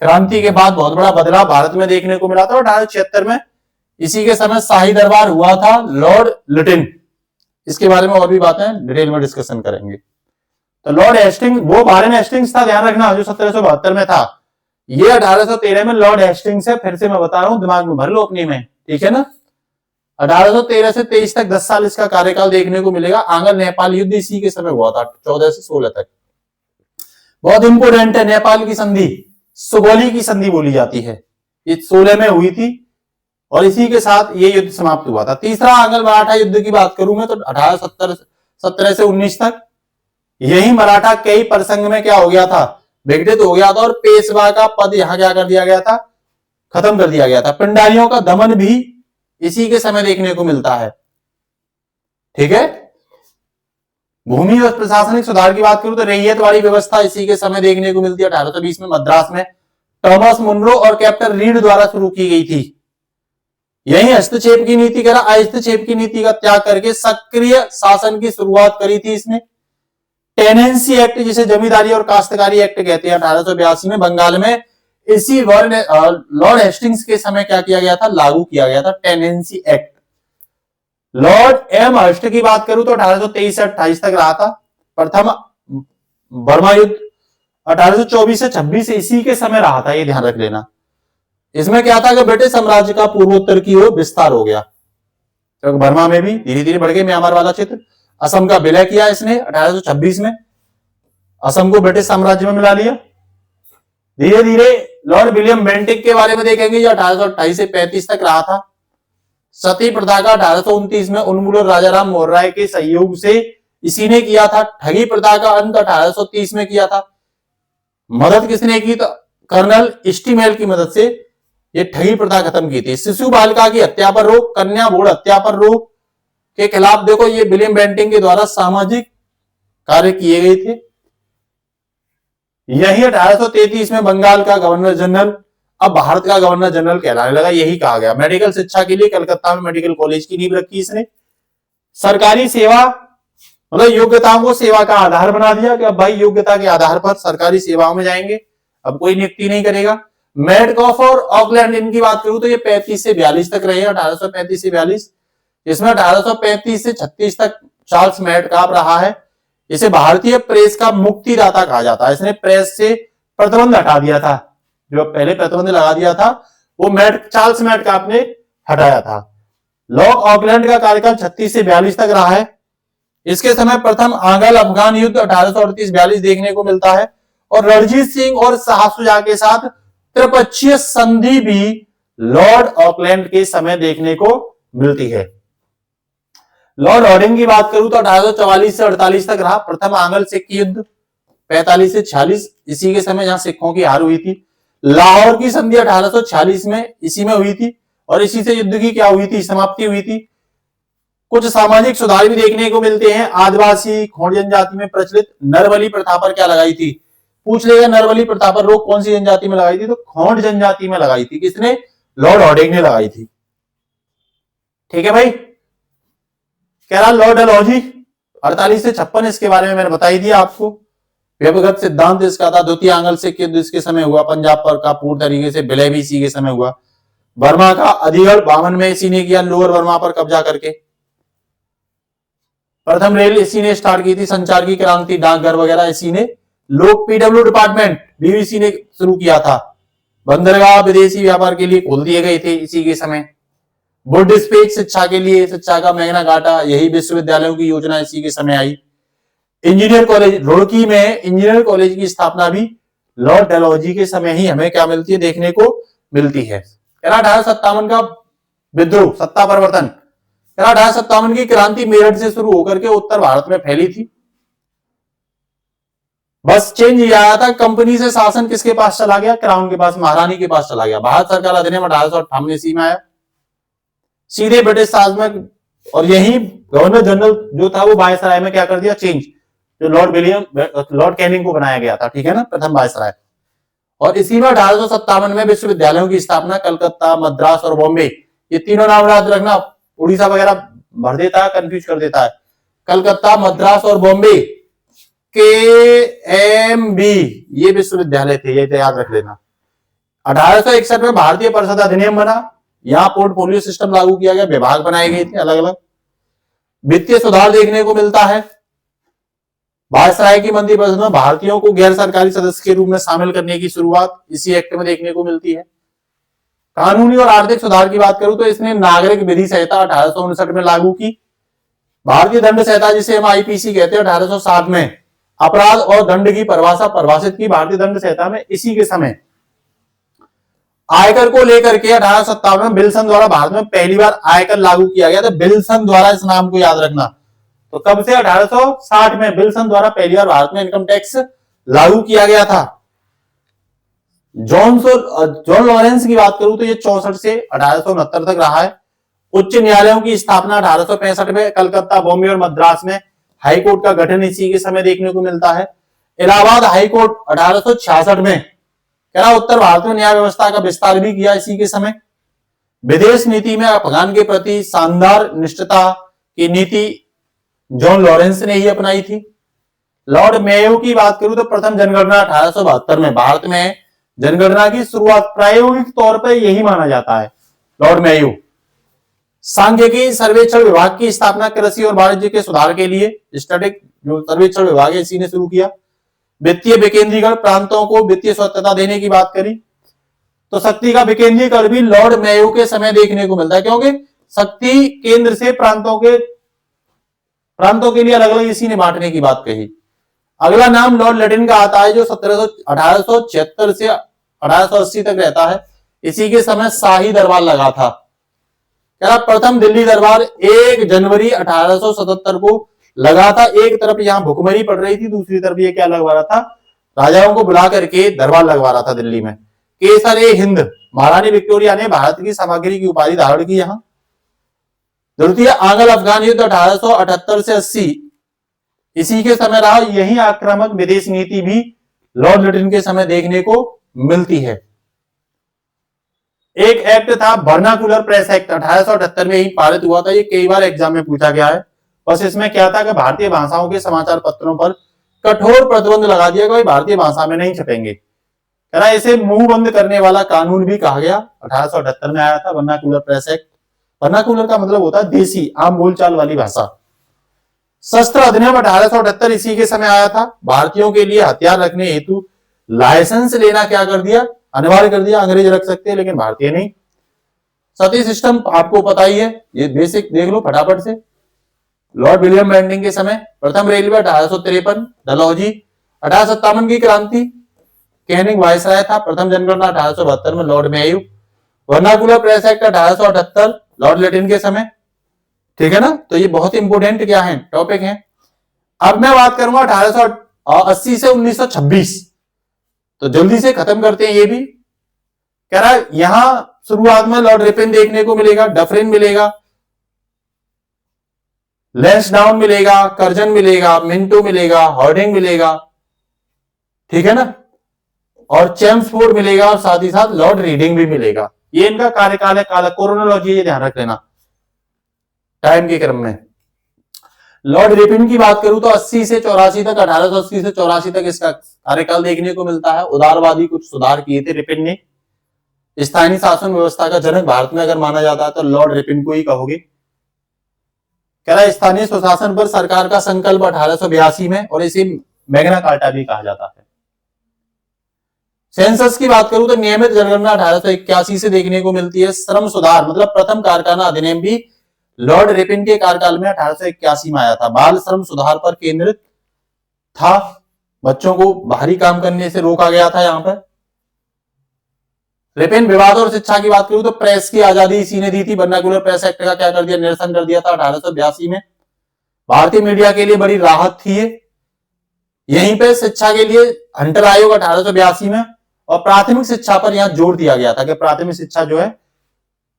क्रांति के बाद बहुत बड़ा बदलाव भारत में देखने को मिला था। 1876 में इसी के समय शाही दरबार हुआ था, लॉर्ड लिटिन। इसके बारे में और भी बातें डिटेल में डिस्कशन करेंगे। तो लॉर्ड हेस्टिंग्स वो वॉरेन हेस्टिंग्स था, ध्यान रखना, जो 1772 में था। ये 1813 में लॉर्ड हेस्टिंग्स है, फिर से मैं बता रहा हूं, दिमाग में भर लो अपनी में, ठीक है ना। 1813 से 23 तक 10 साल इसका कार्यकाल देखने को मिलेगा। आंग्ल नेपाल युद्ध इसी के समय हुआ था, 14 से 16 तक। बहुत इंपोर्टेंट है, नेपाल की संधि सुगौली की संधि बोली जाती है, ये 16 में हुई थी और इसी के साथ ये युद्ध समाप्त हुआ था। तीसरा आंग्ल मराठा युद्ध की बात करूं मैं तो 1817 से 19 तक। यही मराठा कई प्रसंग में क्या हो गया था, विघटित हो गया था और पेशवा का पद यहां क्या कर दिया गया था, खत्म कर दिया गया था। पिंडारियों का दमन भी इसी के समय देखने को मिलता है, ठीक है। भूमि और प्रशासनिक सुधार की बात करूं तो रैयतवाड़ी व्यवस्था इसी के समय देखने को मिलती है। 1820 में मद्रास में थॉमस मुनरो और कैप्टन रीड द्वारा शुरू की गई थी। यही हस्तक्षेप की नीति करा, हस्तक्षेप की नीति का त्याग करके सक्रिय शासन की शुरुआत करी थी इसने। टेनेंसी एक्ट जिसे जमींदारी और काश्तकारी एक्ट कहते हैं, 1882 में बंगाल में इसी लॉर्ड हेस्टिंग्स के समय क्या किया गया था, लागू किया गया था tenancy act. Lord Amherst की बात करूं तो 1823 से 28 तक रहा था। प्रथम बर्मा युद्ध 1824 से 26 इसी के समय रहा था, ये ध्यान रख लेना। इसमें क्या था कि ब्रिटिश साम्राज्य का पूर्वोत्तर की ओर विस्तार हो गया, तो बर्मा में भी धीरे धीरे बढ़ गए म्यांमार वाला क्षेत्र। असम का विलय किया इसने 1826 में, असम को ब्रिटिश साम्राज्य में मिला लिया। धीरे धीरे लॉर्ड विलियम बेंटिक के बारे में देखेंगे, जो 1828 से 35 तक रहा था। सती प्रथा का 1829 में उन्मूलन राजाराम मोहन राय के सहयोग से इसी ने किया था। ठगी प्रथा का अंत 1830 में किया था। मदद किसने की, तो कर्नल स्टीमेल की मदद से ये ठगी प्रथा खत्म की थी। शिशु बालिका की हत्या पर रोक, कन्या भ्रूण हत्या पर रोक के खिलाफ देखो ये विलियम बेंटिंग के द्वारा सामाजिक कार्य किए गए थे। यही 1833 में बंगाल का गवर्नर जनरल अब भारत का गवर्नर जनरल कहलाने लगा, यही कहा गया। मेडिकल शिक्षा के लिए कलकत्ता में मेडिकल कॉलेज की नींव रखी इसने। सरकारी सेवा मतलब योग्यताओं को सेवा का आधार बना दिया कि अब भाई योग्यता के आधार पर सरकारी सेवाओं में जाएंगे, अब कोई नियुक्ति नहीं करेगा। मेडकॉफ और ऑकलैंड इनकी बात करूं तो ये 35 से 42 तक रहे, 1835 से 42। इसमें 1835 से 36 तक चार्ल्स मेडकॉफ रहा है। इसे भारतीय प्रेस का मुक्तिदाता कहा जाता है। इसने प्रेस से प्रतिबंध हटा दिया था, जो पहले प्रतिबंध लगा दिया था वो चार्ल्स मेडकॉफ ने हटाया था। लॉर्ड ऑकलैंड का कार्यकाल 36 से 42 तक रहा है। इसके समय प्रथम आंग्ल अफगान युद्ध 1838-42 देखने को मिलता है और रणजीत सिंह और शाह शुजा के साथ त्रिपक्षीय संधि भी लॉर्ड ऑकलैंड के समय देखने को मिलती है। लॉर्ड हॉर्डिंग की बात करूं तो 1844 से 48 तक रहा। प्रथम आंग्ल सिख युद्ध 45 से 46 इसी के समय जहां सिखों की हार हुई थी। लाहौर की संधि 1846 में इसी में हुई थी और इसी से युद्ध की क्या हुई थी, समाप्ति हुई थी। कुछ सामाजिक सुधार भी देखने को मिलते हैं। आदिवासी खोंड जनजाति में प्रचलित नरबली प्रथा पर क्या लगाई थी, पूछ लेगा। नरबली प्रथा पर रोक कौन सी जनजाति में लगाई थी, तो खोंड जनजाति में लगाई थी। किसने, लॉर्ड हॉर्डिंग ने लगाई थी। ठीक है भाई। कह रहा लॉर्ड डलहौजी 48 से 56 इसके बारे में मैंने बता ही दिया आपको। व्यवगत सिद्धांत इसका था। द्वितीय आंग्ल सिख युद्ध इसके समय हुआ। पंजाब पर का पूर्ण तरीके से विलय भी इसी के समय हुआ। बर्मा का अधिगढ़ 52 में इसी ने किया, लोअर बर्मा पर कब्जा करके। प्रथम रेल इसी ने स्टार्ट की थी। संचार की क्रांति, डाकघर वगैरह इसी ने। लोक पीडब्ल्यू डिपार्टमेंट बीबीसी ने शुरू किया था। बंदरगाह विदेशी व्यापार के लिए खोल दिए गए थे इसी के समय। बुड स्पेस शिक्षा के लिए, शिक्षा का मैग्ना कार्टा, यही विश्वविद्यालयों की योजना इसी के समय आई। इंजीनियर कॉलेज रुड़की में इंजीनियर कॉलेज की स्थापना भी लॉर्ड डलहौजी के समय ही हमें क्या मिलती है, देखने को मिलती है। 1857 का विद्रोह, सत्ता परिवर्तन। 1857 की क्रांति मेरठ से शुरू होकर के उत्तर भारत में फैली थी। बस चेंज ये आया था, कंपनी से शासन किसके पास चला गया, क्राउन के पास, महारानी के पास चला गया। भारत सरकार अधिनियम 1858 ईस्वी में आया, सीधे ब्रिटिश शासन में। और यही गवर्नर जनरल जो था वो वायसराय में क्या कर दिया, चेंज, जो लॉर्ड कैनिंग को बनाया गया था। ठीक है ना, प्रथम वायसराय। और इसी में 1857 में विश्वविद्यालयों की स्थापना। कलकत्ता, मद्रास और बॉम्बे, ये तीनों नाम याद रखना, उड़ीसा वगैरह भर देता है, कंफ्यूज कर देता है। कलकत्ता, मद्रास और बॉम्बे KMB ये विश्वविद्यालय थे, ये याद रख लेना। 1861 में भारतीय परिषद अधिनियम बना। यहां पोर्टफोलियो सिस्टम लागू किया गया, विभाग बनाए गए थे अलग अलग। वित्तीय सुधार देखने को मिलता है। वायसराय की मंत्रिपरिषद में भारतीयों को गैर सरकारी सदस्य के रूप में शामिल करने की शुरुआत इसी एक्ट में देखने को मिलती है। कानूनी और आर्थिक सुधार की बात करूं तो इसने नागरिक विधि संहिता 1859 में लागू की। भारतीय दंड संहिता जिसे हम IPC कहते हैं 1860 में अपराध और दंड की परिभाषा परिभाषित की भारतीय दंड संहिता में इसी के समय। आयकर को लेकर के 1857 में बिल्सन द्वारा भारत में पहली बार आयकर लागू किया गया था। बिल्सन द्वारा, इस नाम को याद रखना। तो कब से, 1860 में बिल्सन द्वारा पहली बार भारत में इनकम टैक्स लागू किया गया था। जॉन लॉरेंस की बात करूं तो ये 64 से 1869 तक रहा है। उच्च न्यायालयों की स्थापना 1865 में कलकत्ता, बॉम्बे और मद्रास में हाईकोर्ट का गठन इसी के समय देखने को मिलता है। इलाहाबाद हाईकोर्ट 1866 में। कह रहा उत्तर भारत में न्याय व्यवस्था का विस्तार भी किया इसी के समय। विदेश नीति में अफगान के प्रति शानदार निष्ठता की नीति जॉन लॉरेंस ने ही अपनाई थी। लॉर्ड मेयो की बात करूं तो प्रथम जनगणना 1872 में। भारत में जनगणना की शुरुआत प्रायोगिक तौर पर यही माना जाता है, लॉर्ड मेयो। सांख्यिकी सर्वेक्षण विभाग की स्थापना कृषि और वाणिज्य के सुधार के लिए, स्टैटिक जो सर्वेक्षण विभाग है इसी ने शुरू किया। वित्तीय विकेंद्रीकरण, प्रांतों को वित्तीय स्वतंत्रता देने की बात करी तो शक्ति का विकेंद्रीकरण भी लॉर्ड मेयो के समय देखने को मिलता है, क्योंकि शक्ति केंद्र से प्रांतों के लिए अलग अलग इसी ने बांटने की बात कही। अगला नाम लॉर्ड लिटिल का आता है जो 1876 से 1880 तक रहता है। इसी के समय शाही दरबार लगा था। क्या प्रथम दिल्ली दरबार 1 जनवरी 1877 को लगा था। एक तरफ यहां भुखमरी पड़ रही थी, दूसरी तरफ ये क्या लगवा रहा था, राजाओं को बुला करके दरबार लगवा रहा था दिल्ली में। केसर ए हिंद, महारानी विक्टोरिया ने भारत की सामग्री की उपाधि धारण की यहां। द्वितीय आंग्ल अफगान युद्ध 1878 से 80 इसी के समय रहा। यही आक्रामक विदेश नीति भी लॉर्ड लिटिल के समय देखने को मिलती है। एक एक्ट था वर्नाकुलर प्रेस एक्ट 1878 में ही पारित हुआ था। ये कई बार एग्जाम में पूछा गया है। बस इसमें क्या था कि भारतीय भाषाओं के समाचार पत्रों पर कठोर प्रतिबंध लगा दिया गया, भारतीय भाषा में नहीं छपेंगे। कह रहा इसे मुंह बंद करने वाला कानून भी कहा गया। 1878 में आया था वर्नाकुलर प्रेस एक्ट। वर्नाकुलर का मतलब होता है देसी, आम बोलचाल वाली भाषा। शस्त्र अधिनियम 1878 इसी के समय आया था। भारतीयों के लिए हथियार रखने हेतु लाइसेंस लेना क्या कर दिया, अनिवार्य कर दिया। अंग्रेज रख सकते हैं लेकिन भारतीय नहीं। सती सिस्टम आपको पता ही है, ये बेसिक देख लो फटाफट से। लॉर्ड विलियम बेंटिंग के समय। प्रथम रेलवे 1853, डलहौजी। 1857 की क्रांति, कैनिंग वायसराय था। प्रथम जनगणना 1872 में Lord Mayo. Vernacular press act 1878 Lord Latin के समय, ठीक है ना। तो ये बहुत इंपोर्टेंट क्या है, टॉपिक है। अब मैं बात करूंगा 1880 से 1926, तो जल्दी से खत्म करते हैं ये भी। कह रहा है यहां शुरुआत में लॉर्ड रिपन देखने को मिलेगा, डफरिन मिलेगा, लैंसडाउन मिलेगा, कर्जन मिलेगा, मिंटो मिलेगा, हॉर्डिंग मिलेगा, ठीक है ना, और चेम्सफोर्ड मिलेगा, और साथ ही साथ लॉर्ड रीडिंग भी मिलेगा। ये इनका कार्यकाल है, काला कोरोनोलॉजी, ये ध्यान रख लेना टाइम के क्रम में। लॉर्ड रिपन की बात करूं तो 80 से 84 तक, 1880 से 84 तक इसका कार्यकाल देखने को मिलता है। उदारवादी कुछ सुधार किए थे रिपन ने। स्थानीय शासन व्यवस्था का जनक भारत में अगर माना जाता है तो लॉर्ड रिपन को ही कहोगे। कह रहा है स्थानीय स्वशासन पर सरकार का संकल्प 1882 में, और इसे मैग्ना कार्टा भी कहा जाता है। सेंसस की बात करूं तो नियमित जनगणना 1881 से देखने को मिलती है। श्रम सुधार मतलब प्रथम कारखाना अधिनियम भी लॉर्ड रिपन के कार्यकाल में 1881 में आया था। बाल श्रम सुधार पर केंद्रित था, बच्चों को बाहरी काम करने से रोका गया था। यहां पर रिपन विवाद और शिक्षा की बात करूं तो प्रेस की आजादी इसी ने दी थी। वर्नाकुलर प्रेस एक्ट का क्या कर दिया, निरसन कर दिया था 1882 में। भारतीय मीडिया के लिए बड़ी राहत थी ये। यहीं पे शिक्षा के लिए हंटर आयोग 1882 में, और प्राथमिक शिक्षा पर यहां जोर दिया गया था कि प्राथमिक शिक्षा जो है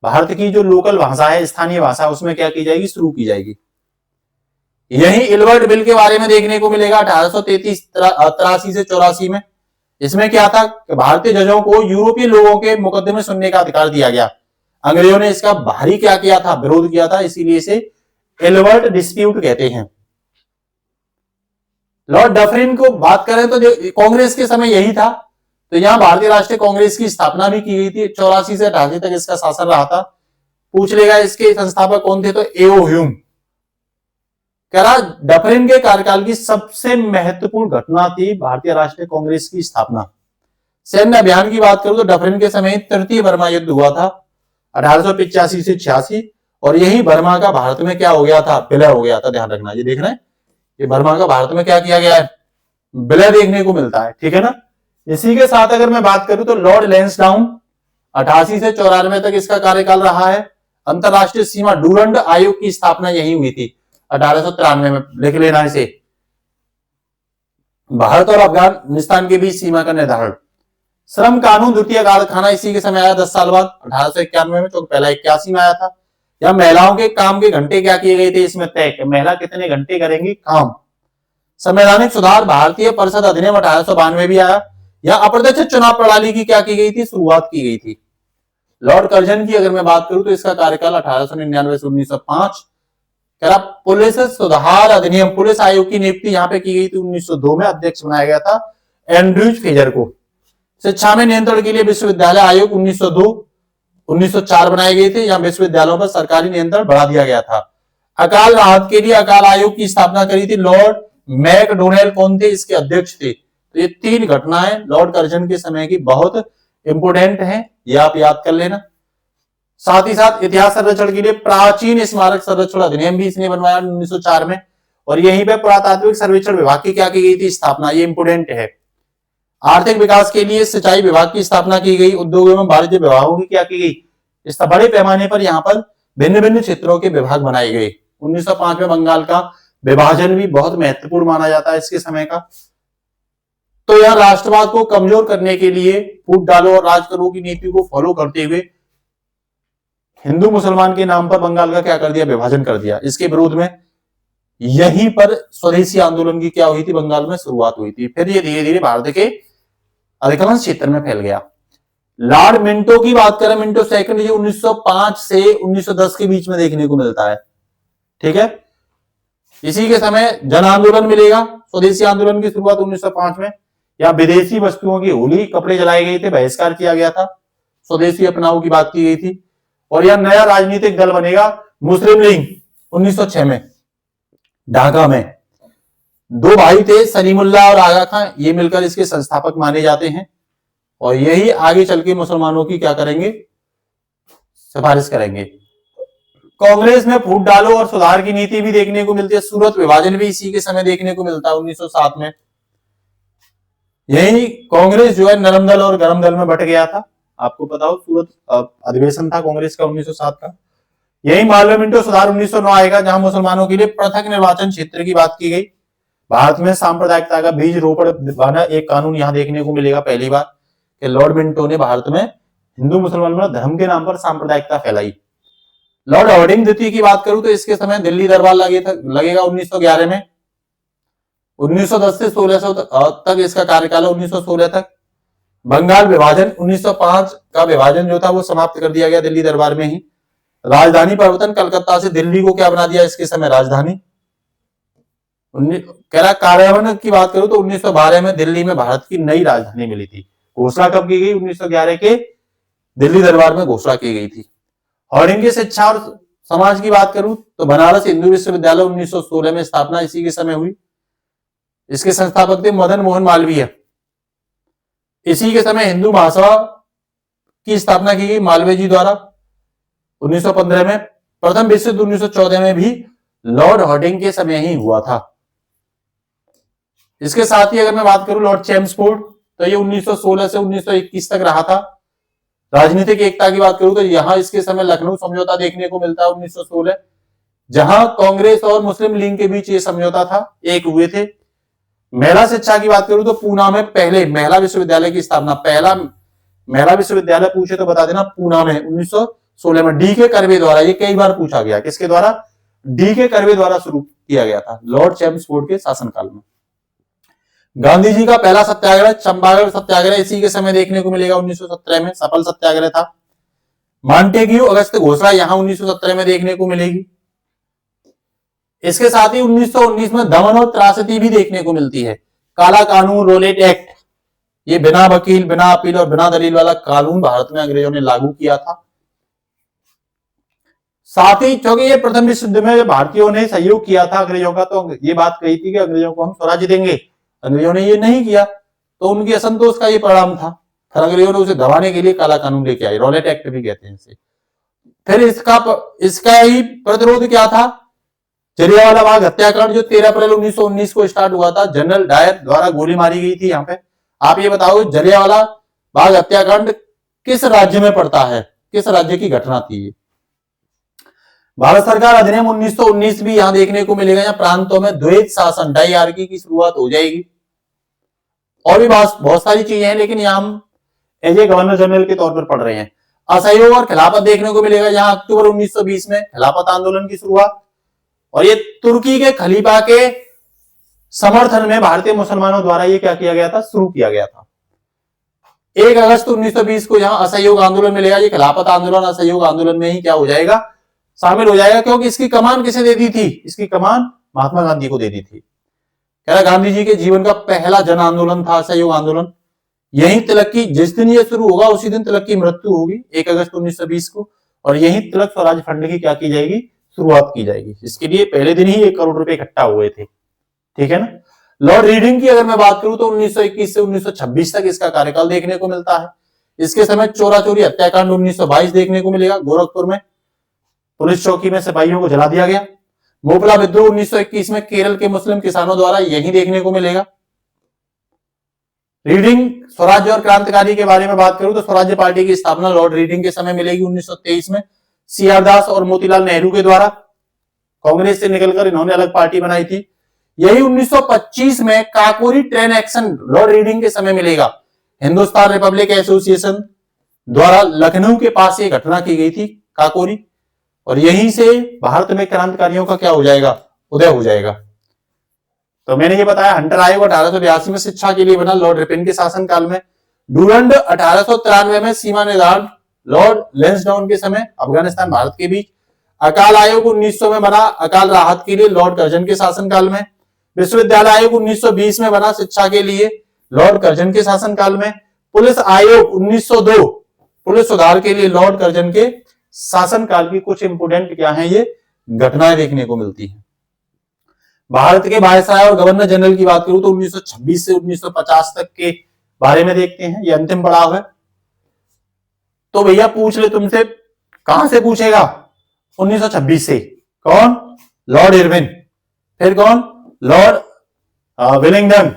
भारत की जो लोकल भाषा है, स्थानीय भाषा, उसमें क्या की जाएगी, शुरू की जाएगी। यही इलवर्ट बिल के बारे में देखने को मिलेगा 1883 से 84 में। इसमें क्या था कि भारतीय जजों को यूरोपीय लोगों के मुकदमे सुनने का अधिकार दिया गया। अंग्रेजों ने इसका भारी क्या किया था, विरोध किया था, इसीलिए इसे इलवर्ट डिस्प्यूट कहते हैं। लॉर्ड डफरिन को बात करें तो जो कांग्रेस के समय यही था, तो यहां भारतीय राष्ट्रीय कांग्रेस की स्थापना भी की गई थी। 84 से 88 तक इसका शासन रहा था। पूछ लेगा इसके संस्थापक कौन थे, तो एओ ह्यूम। कह रहा डफरिन के कार्यकाल की सबसे महत्वपूर्ण घटना थी भारतीय राष्ट्रीय कांग्रेस की स्थापना। सैन्य अभियान की बात करूं तो डफरिन के समय तृतीय बर्मा युद्ध हुआ था 1885 से 86, और यही बर्मा का भारत में क्या हो गया था, विलय हो गया था। ध्यान रखना, ये देख रहे हैं, ये बर्मा का भारत में क्या किया गया है, विलय देखने को मिलता है, ठीक है ना। इसी के साथ अगर मैं बात करूं तो लॉर्ड लैंसडाउन 88 से 94 तक इसका कार्यकाल रहा है। अंतरराष्ट्रीय सीमा डूरंड आयोग की स्थापना यही हुई थी 1893 में, लिख लेना इसे। भारत और अफगानिस्तान के बीच सीमा का निर्धारण। श्रम कानून द्वितीय कारखाना इसी के समय आया 10 साल बाद 1891 में, तो पहला 81 में आया था। या महिलाओं के काम के घंटे क्या किए गए थे इसमें तय, महिला कितने घंटे करेंगी काम। संवैधानिक सुधार भारतीय परिषद अधिनियम 1892 भी आया। या अप्रत्यक्ष चुनाव प्रणाली की क्या की गई थी, शुरुआत की गई थी। लॉर्ड कर्जन की अगर मैं बात करूं तो इसका कार्यकाल 1899 से 1905। पुलिस सुधार अधिनियम, पुलिस आयोग की नियुक्ति यहां पे की गई थी 1902 में, अध्यक्ष बनाया गया था एंड्रयूज फेजर को। शिक्षा में नियंत्रण के लिए विश्वविद्यालय आयोग 1904 बनाए गए थे। यहाँ विश्वविद्यालयों पर सरकारी नियंत्रण बढ़ा दिया गया था। अकाल राहत के लिए अकाल आयोग की स्थापना करी थी। लॉर्ड मैकडोनेल कौन थे, इसके अध्यक्ष थे। तो ये 3 घटनाएं लॉर्ड कर्जन के समय की बहुत इंपोर्टेंट हैं, ये आप याद कर लेना। साथ ही साथ इतिहास संरक्षण के लिए प्राचीन स्मारक संरक्षण अधिनियम भी इसने बनवाया 1904 में, और यहीं पे पुरातात्विक सर्वेक्षण विभाग की क्या की गई थी, स्थापना, ये इंपोर्टेंट है। आर्थिक विकास के लिए सिंचाई विभाग की स्थापना की गई। उद्योग एवं वाणिज्य विभागों की क्या की गई, इस बड़े पैमाने पर यहाँ पर भिन्न भिन्न क्षेत्रों के विभाग बनाए गए। 1905 में बंगाल का विभाजन भी बहुत महत्वपूर्ण माना जाता है इसके समय का। तो यह राष्ट्रवाद को कमजोर करने के लिए फूट डालो और राज करो की नीति को फॉलो करते हुए हिंदू मुसलमान के नाम पर बंगाल का क्या कर दिया, विभाजन कर दिया। इसके विरोध में यहीं पर स्वदेशी आंदोलन की क्या हुई थी, बंगाल में शुरुआत हुई थी। फिर ये धीरे धीरे भारत के अधिकांश क्षेत्र में फैल गया। लॉर्ड मिंटो की बात करें, मिंटो सेकंड, ये 1905 से 1910 के बीच में देखने को मिलता है, ठीक है। इसी के समय जन आंदोलन मिलेगा। स्वदेशी आंदोलन की शुरुआत 1905 में। या विदेशी वस्तुओं की होली कपड़े जलाए गए थे, बहिष्कार किया गया था, स्वदेशी अपनाओ की बात की गई थी। और यह नया राजनीतिक दल बनेगा मुस्लिम लीग 1906 में ढाका में। 2 भाई थे, सलीमुल्लाह और आगा खां, ये मिलकर इसके संस्थापक माने जाते हैं। और यही आगे चल के मुसलमानों की क्या करेंगे, सिफारिश करेंगे। कांग्रेस में फूट डालो और सुधार की नीति भी देखने को मिलती है। सूरत विभाजन भी इसी के समय देखने को मिलता है 1907 में। यही कांग्रेस जो है नरम दल और गरम दल में बट गया था। आपको पता हो सूरत अधिवेशन था कांग्रेस का 1907 का। यही मालवा मिंटो सुधार 1909 आएगा, जहां मुसलमानों के लिए पृथक निर्वाचन क्षेत्र की बात की गई। भारत में सांप्रदायिकता का बीज रोपण वाला एक कानून यहां देखने को मिलेगा पहली बार, कि लॉर्ड मिंटो ने भारत में हिंदू मुसलमान धर्म के नाम पर सांप्रदायिकता फैलाई। लॉर्ड हार्डिंग द्वितीय की बात करूं तो इसके समय दिल्ली दरबार लगेगा 1911 में। 1910 से 1600 तक इसका कार्यकाल है, 1916 तक। बंगाल विभाजन 1905 का विभाजन जो था वो समाप्त कर दिया गया दिल्ली दरबार में ही। राजधानी परिवर्तन कलकत्ता से दिल्ली को क्या बना दिया इसके समय राजधानी। कार्यान्वयन की बात करूं तो 1912 में दिल्ली में भारत की नई राजधानी मिली थी। घोषणा कब की गई? 1911 के दिल्ली दरबार में घोषणा की गई थी। हार्डिंग की शिक्षा और समाज की बात करूं तो बनारस हिंदू विश्वविद्यालय 1916 में स्थापना इसी के समय हुई। इसके संस्थापक थे मदन मोहन मालवीय। इसी के समय हिंदू महासभा की स्थापना की गई मालवीय जी द्वारा 1915 में। प्रथम विश्व युद्ध 1914 में भी लॉर्ड हार्डिंग के समय ही हुआ था। इसके साथ ही अगर मैं बात करूं लॉर्ड चैम्सफोर्ड, तो ये 1916 से 1921 तक रहा था। राजनीतिक एकता की बात करूं तो यहां इसके समय लखनऊ समझौता देखने को मिलता है 1916, जहां कांग्रेस और मुस्लिम लीग के बीच ये समझौता था, एक हुए थे। महिला शिक्षा की बात करूं तो पूना में पहले महिला विश्वविद्यालय की स्थापना, पहला महिला विश्वविद्यालय पूछे तो बता देना पूना में 1916 में डी के कर्वे द्वारा। ये कई बार पूछा गया, किसके द्वारा? डी के कर्वे द्वारा शुरू किया गया था लॉर्ड चैम्सफोर्ड के शासनकाल में। गांधी जी का पहला सत्याग्रह चंपारण सत्याग्रह इसी के समय देखने को मिलेगा 1917 में, सफल सत्याग्रह था। मॉन्टेग्यू अगस्त घोषणा यहां 1917 में देखने को मिलेगी। इसके साथ ही 1919 में दमन और त्रासदी भी देखने को मिलती है। काला कानून, रोलेट एक्ट, ये बिना वकील, बिना अपील और बिना दलील वाला कानून भारत में अंग्रेजों ने लागू किया था। साथ ही क्योंकि ये प्रथम विश्व युद्ध में भारतीयों ने सहयोग किया था अंग्रेजों का, तो ये बात कही थी कि अंग्रेजों को हम स्वराज्य देंगे। अंग्रेजों ने ये नहीं किया तो उनकी असंतोष का ये परिणाम था। फिर अंग्रेजों ने उसे दबाने के लिए काला कानून लेके आए, रॉलेट एक्ट भी कहते हैं इसे। फिर इसका ही प्रतिरोध क्या था? जलियांवाला बाग हत्याकांड जो 13 अप्रैल 1919 को स्टार्ट हुआ था, जनरल डायर द्वारा गोली मारी गई थी यहाँ पे। आप ये बताओ जलियांवाला बाग हत्याकांड किस राज्य में पड़ता है, किस राज्य की घटना थी ये? भारत सरकार अधिनियम 1919 भी यहां देखने को मिलेगा। यहाँ प्रांतों में द्वैत शासन डायआर्की की शुरुआत हो जाएगी। और भी बहुत सारी चीजें हैं, लेकिन यहां हम एज ए गवर्नर जनरल के तौर पर पढ़ रहे हैं। असहयोग और खिलाफत देखने को मिलेगा। यहाँ अक्टूबर 1920 में खिलाफत आंदोलन की शुरुआत, और ये तुर्की के खलीफा के समर्थन में भारतीय मुसलमानों द्वारा ये क्या किया गया था? शुरू किया गया था। 1 अगस्त 1920 को यहाँ असहयोग आंदोलन मिलेगा। ये खिलाफत आंदोलन असहयोग आंदोलन में ही क्या हो जाएगा? शामिल हो जाएगा, क्योंकि इसकी कमान किसे दे दी थी? इसकी कमान महात्मा गांधी को दे दी थी। क्या गांधी जी के जीवन का पहला जन आंदोलन था असहयोग आंदोलन। यही तिलक की, जिस दिन ये शुरू होगा उसी दिन तिलक की मृत्यु होगी 1 अगस्त 1920 को, और यही तिलक स्वराज फंड की क्या की जाएगी? शुरुआत की जाएगी। इसके लिए पहले दिन ही 1 करोड़ रुपए इकट्ठा हुए थे। ठीक है ना। लॉर्ड रीडिंग की अगर मैं बात करूं तो 1921 से 1926 तक इसका कार्यकाल देखने को मिलता है। इसके समय चोरा चोरी हत्याकांड 1922 देखने को मिलेगा। गोरखपुर में पुलिस चौकी में सिपाहियों को जला दिया गया। मोपला विद्रोह 1921 में केरल के मुस्लिम किसानों द्वारा यही देखने को मिलेगा। रीडिंग स्वराज्य और क्रांतिकारी के बारे में बात करूं तो स्वराज्य पार्टी की स्थापना लॉर्ड रीडिंग के समय मिलेगी 1923 में, सीआर दास और मोतीलाल नेहरू के द्वारा। कांग्रेस से निकलकर इन्होंने अलग पार्टी बनाई थी। यही 1925 में Kakori train action Lord reading के समय मिलेगा। हिंदुस्तान रिपब्लिक एसोसिएशन द्वारा लखनऊ के पास ये घटना की गई थी, काकोरी, और यहीं से भारत में क्रांतिकारियों का क्या हो जाएगा? उदय हो जाएगा। तो मैंने ये बताया हंटर आयोग 1882 में शिक्षा के लिए बना लॉर्ड रिपन के शासनकाल में। डूरंड 1893 में सीमा निर्धारण लॉर्ड लैंसडाउन के समय अफगानिस्तान भारत के बीच। अकाल आयोग 1900 में बना अकाल राहत के लिए लॉर्ड कर्जन के शासनकाल में। विश्वविद्यालय आयोग 1920 में बना शिक्षा के लिए लॉर्ड कर्जन के शासनकाल में। पुलिस आयोग 1902 पुलिस सुधार के लिए लॉर्ड कर्जन के शासनकाल की कुछ इंपोर्टेंट क्या है ये घटनाएं देखने को मिलती हैं। भारत के वायसराय और गवर्नर जनरल की बात करूं तो 1926 से 1950 तक के बारे में देखते हैं। ये अंतिम पड़ाव है। तो भैया पूछ ले तुमसे, कहां से पूछेगा? 1926 से। कौन? Lord Irwin. फिर कौन? Lord Willingdon.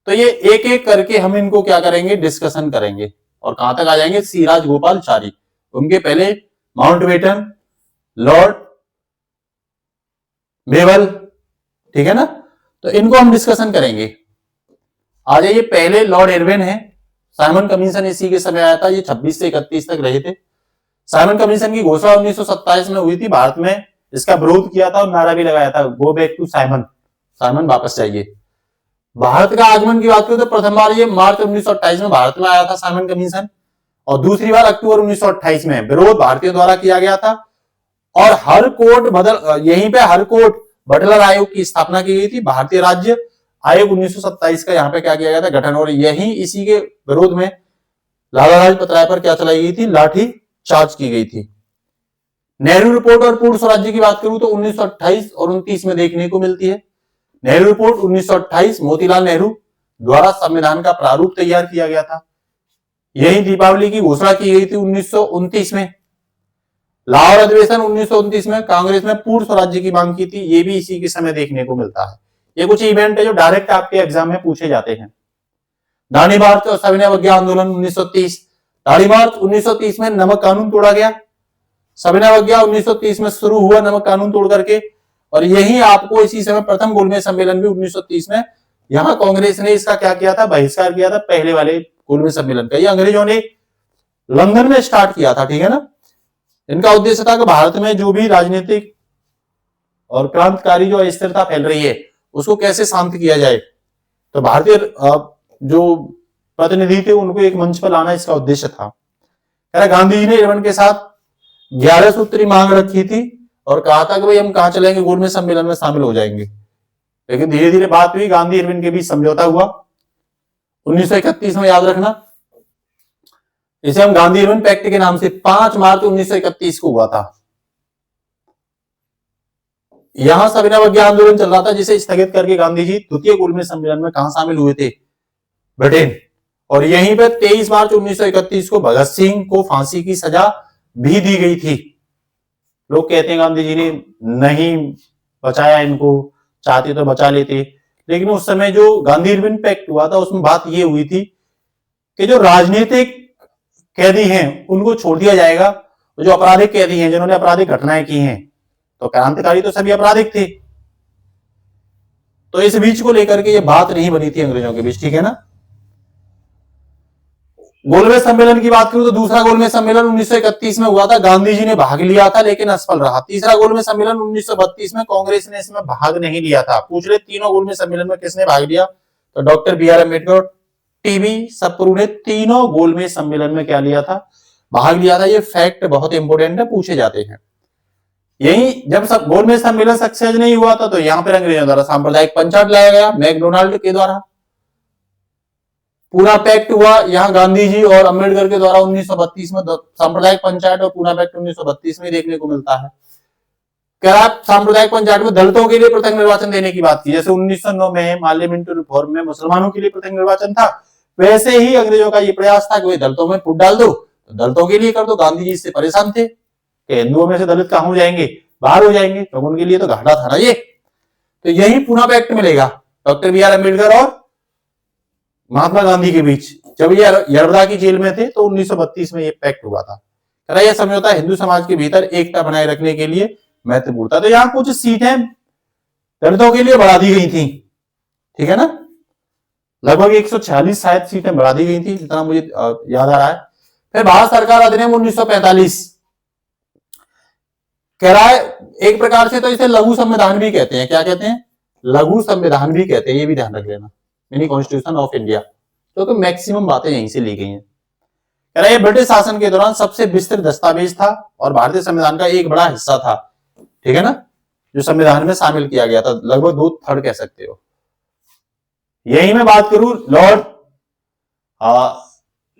तो ये एक एक करके हम इनको क्या करेंगे? डिस्कशन करेंगे। और कहां तक आ जाएंगे, सी राजगोपालचारी, उनके पहले माउंटबेटन, लॉर्ड बेवल, ठीक है ना। तो इनको हम डिस्कशन करेंगे। आ जाइए, पहले लॉर्ड इरविन है, साइमन कमीशन इसी के समय आया था, ये 26 से 31 तक रहे थे। साइमन कमीशन की घोषणा 1927 में हुई थी, भारत में इसका विरोध किया था और नारा भी लगाया था, go back to Simon, Simon वापस जाइए। भारत का आगमन की बात करें तो प्रथम बार ये मार्च 1928 में भारत में आया था साइमन कमीशन, और दूसरी बार अक्टूबर 1928 में। विरोध भारतीयों द्वारा किया गया था और हर कोर्ट यहीं पे हर कोर्ट बटलर आयोग की स्थापना की गई थी। भारतीय राज्य आयोग 1927 का यहाँ पे क्या किया गया था, गठन, और यही इसी के विरोध में लाला लाजपत राय पर क्या चलाई गई थी, लाठी चार्ज की गई थी। नेहरू रिपोर्ट और पूर्ण स्वराज्य की बात करूं तो 1928 और 29 में देखने को मिलती है। नेहरू रिपोर्ट 1928 मोतीलाल नेहरू द्वारा संविधान का प्रारूप तैयार किया गया था। यही दीपावली की घोषणा की गई थी 1929 में। लाहौर अधिवेशन 1929 में कांग्रेस ने पूर्ण स्वराज्य की मांग की थी, ये भी इसी के समय देखने को मिलता है। ये कुछ इवेंट है जो डायरेक्ट आपके एग्जाम में पूछे जाते हैं। दांडी मार्च और सविनय अवज्ञा आंदोलन 1930। दांडी मार्च 1930 में नमक कानून तोड़ा गया, सविनय अवज्ञा 1930 में शुरू हुआ नमक कानून तोड़ करके, और यही आपको इसी समय प्रथम गोलमेज सम्मेलन भी 1930 में यहां कांग्रेस ने इसका क्या किया था, बहिष्कार किया था, पहले वाले गोलमेज सम्मेलन का। ये अंग्रेजों ने लंदन में स्टार्ट किया था, ठीक है ना। इनका उद्देश्य था कि भारत में जो भी राजनीतिक और क्रांतिकारी जो अस्थिरता फैल रही है उसको कैसे शांत किया जाए। तो भारतीय जो प्रतिनिधि थे उनको एक मंच पर लाना इसका उद्देश्य था। गांधी जी ने इरविन के साथ 11 सूत्री मांग रखी थी और कहा था कि भाई हम कहां चलेंगे, गोलमेज सम्मेलन में शामिल हो जाएंगे। लेकिन धीरे धीरे बात हुई, गांधी इरविन के बीच समझौता हुआ 1931 में, याद रखना। इसे हम गांधी इरविन पैक्ट के नाम से 5 मार्च 1931 को हुआ था। यहां सविनय अवज्ञा आंदोलन चल रहा था, जिसे स्थगित करके गांधी जी द्वितीय गोलमेज सम्मेलन में कहां शामिल हुए थे, ब्रिटेन। और यहीं पे 23 मार्च 1931 को भगत सिंह को फांसी की सजा भी दी गई थी। लोग कहते हैं गांधी जी ने नहीं बचाया इनको, चाहते तो बचा लेते। लेकिन उस समय जो गांधी इरविन पैक्ट हुआ था उसमें बात यह हुई थी कि जो राजनीतिक कैदी हैं उनको छोड़ दिया जाएगा, जो आपराधिक कैदी हैं जिन्होंने आपराधिक घटनाएं की हैं, तो क्रांतिकारी तो सभी आपराधिक थे। तो इस बीच को लेकर के ये बात नहीं बनी थी अंग्रेजों के बीच, ठीक है ना। गोलमेज सम्मेलन की बात करूं तो दूसरा गोलमेज सम्मेलन 1931 में हुआ था, गांधी जी ने भाग लिया था लेकिन असफल रहा। तीसरा गोलमेज सम्मेलन 1932 में, कांग्रेस ने इसमें भाग नहीं लिया था। पूछ रहे तीनों गोलमेज सम्मेलन में किसने भाग लिया, तो doctor B R Ambedkar, TB Sapru ने तीनों गोलमेज सम्मेलन में क्या लिया था, भाग लिया था। ये फैक्ट बहुत इंपोर्टेंट है, पूछे जाते हैं। यही जब सब गोलमेज सम्मेलन सक्सेस नहीं हुआ था तो यहां पर अंग्रेजों द्वारा सांप्रदायिक पंचायत लाया गया मैकडोनाल्ड के द्वारा। पूना पैक्ट हुआ, यहां गांधी जी और अम्बेडकर के द्वारा 1932 में सांप्रदायिक पंचायत और पूना पैक्ट 1932 में देखने को मिलता है। क्या सांप्रदायिक पंचायत में दलितों के लिए पृथक निर्वाचन देने की बात की, जैसे 1909 में मार्लियामेंटो रिफॉर्म में मुसलमानों के लिए पृथक निर्वाचन था, वैसे ही अंग्रेजों का ये प्रयास था कि दलितों में फूट डाल दो, तो दलितों के लिए कर दो। गांधी जी इससे परेशान थे कि हिंदुओं में से दलित कहां हो जाएंगे, बाहर हो जाएंगे, तो उनके लिए तो घाटा था ना ये। तो यही पूना पैक्ट मिलेगा डॉक्टर बी आर अम्बेडकर और महात्मा गांधी के बीच, जब ये यरबदा की जेल में थे तो 1932 में ये पैक्ट हुआ था। यह समझौता हिंदू समाज के भीतर एकता बनाए रखने के लिए महत्वपूर्ण था। तो यहाँ कुछ सीटें दलितों के लिए बढ़ा दी गई थी, ठीक है ना, लगभग 146 शायद सीटें बढ़ा दी गई थी, जितना मुझे याद आ रहा है। फिर भारत सरकार अधिनियम 1945 कह रहा है, एक प्रकार से तो इसे लघु संविधान भी कहते हैं। क्या कहते हैं, लघु संविधान भी कहते हैं, ये भी ध्यान रख लेना, मिनी कॉन्स्टिट्यूशन ऑफ इंडिया, क्योंकि मैक्सिमम बातें यहीं से ली गई हैं। कह रहा है ब्रिटिश शासन के दौरान सबसे विस्तृत दस्तावेज था और भारतीय संविधान का एक बड़ा हिस्सा था, ठीक है ना, जो संविधान में शामिल किया गया था, लगभग 2/3 कह सकते हो। यही मैं बात करूं लॉर्ड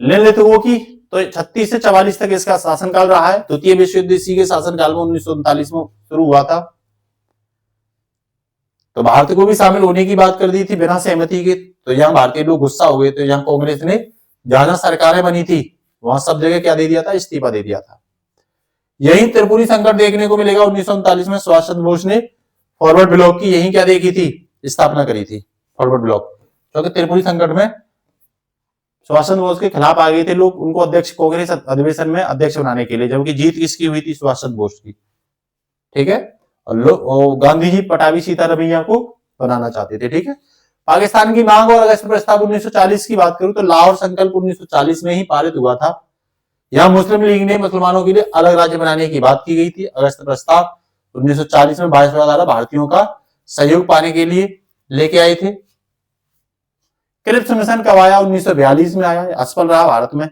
लिनलिथगो की, तो 36 से 44 तक इसका शासनकाल रहा है। द्वितीय विश्व युद्ध इसी के शासनकाल में 1939 में शुरू हुआ था। तो भारत को भी शामिल होने की बात कर दी थी बिना सहमति के, तो यहाँ भारतीय लोग गुस्सा हो गए। तो यहाँ कांग्रेस ने जहां सरकारें बनी थी वहां सब जगह क्या दे दिया था, इस्तीफा दे दिया था। यही त्रिपुरी संकट देखने को मिलेगा 1939 में। सुभाष चंद्र बोस ने फॉरवर्ड ब्लॉक की यही क्या देखी थी, स्थापना करी थी, फॉरवर्ड ब्लॉक, क्योंकि त्रिपुरी संकट में सुभाष बोस के खिलाफ आ गए थे लोग उनको अध्यक्ष कांग्रेस अधिवेशन में अध्यक्ष बनाने के लिए, जबकि जीत किसकी हुई थी? सुभाष बोस की। ठीक है, और गांधी जी पटावी सीतारमैया को बनाना चाहते थे। ठीक है, पाकिस्तान की मांग और अगस्त प्रस्ताव 1940 की बात करूं तो लाहौर संकल्प 1940 में ही पारित हुआ था। यहां मुस्लिम लीग ने मुसलमानों के लिए अलग राज्य बनाने की बात की गई थी। अगस्त प्रस्ताव 1940 में वायसराय द्वारा भारतीयों का सहयोग पाने के लिए लेके आए थे। क्रिप्स मिशन कब आया? 1942 में आया, असफल रहा भारत में।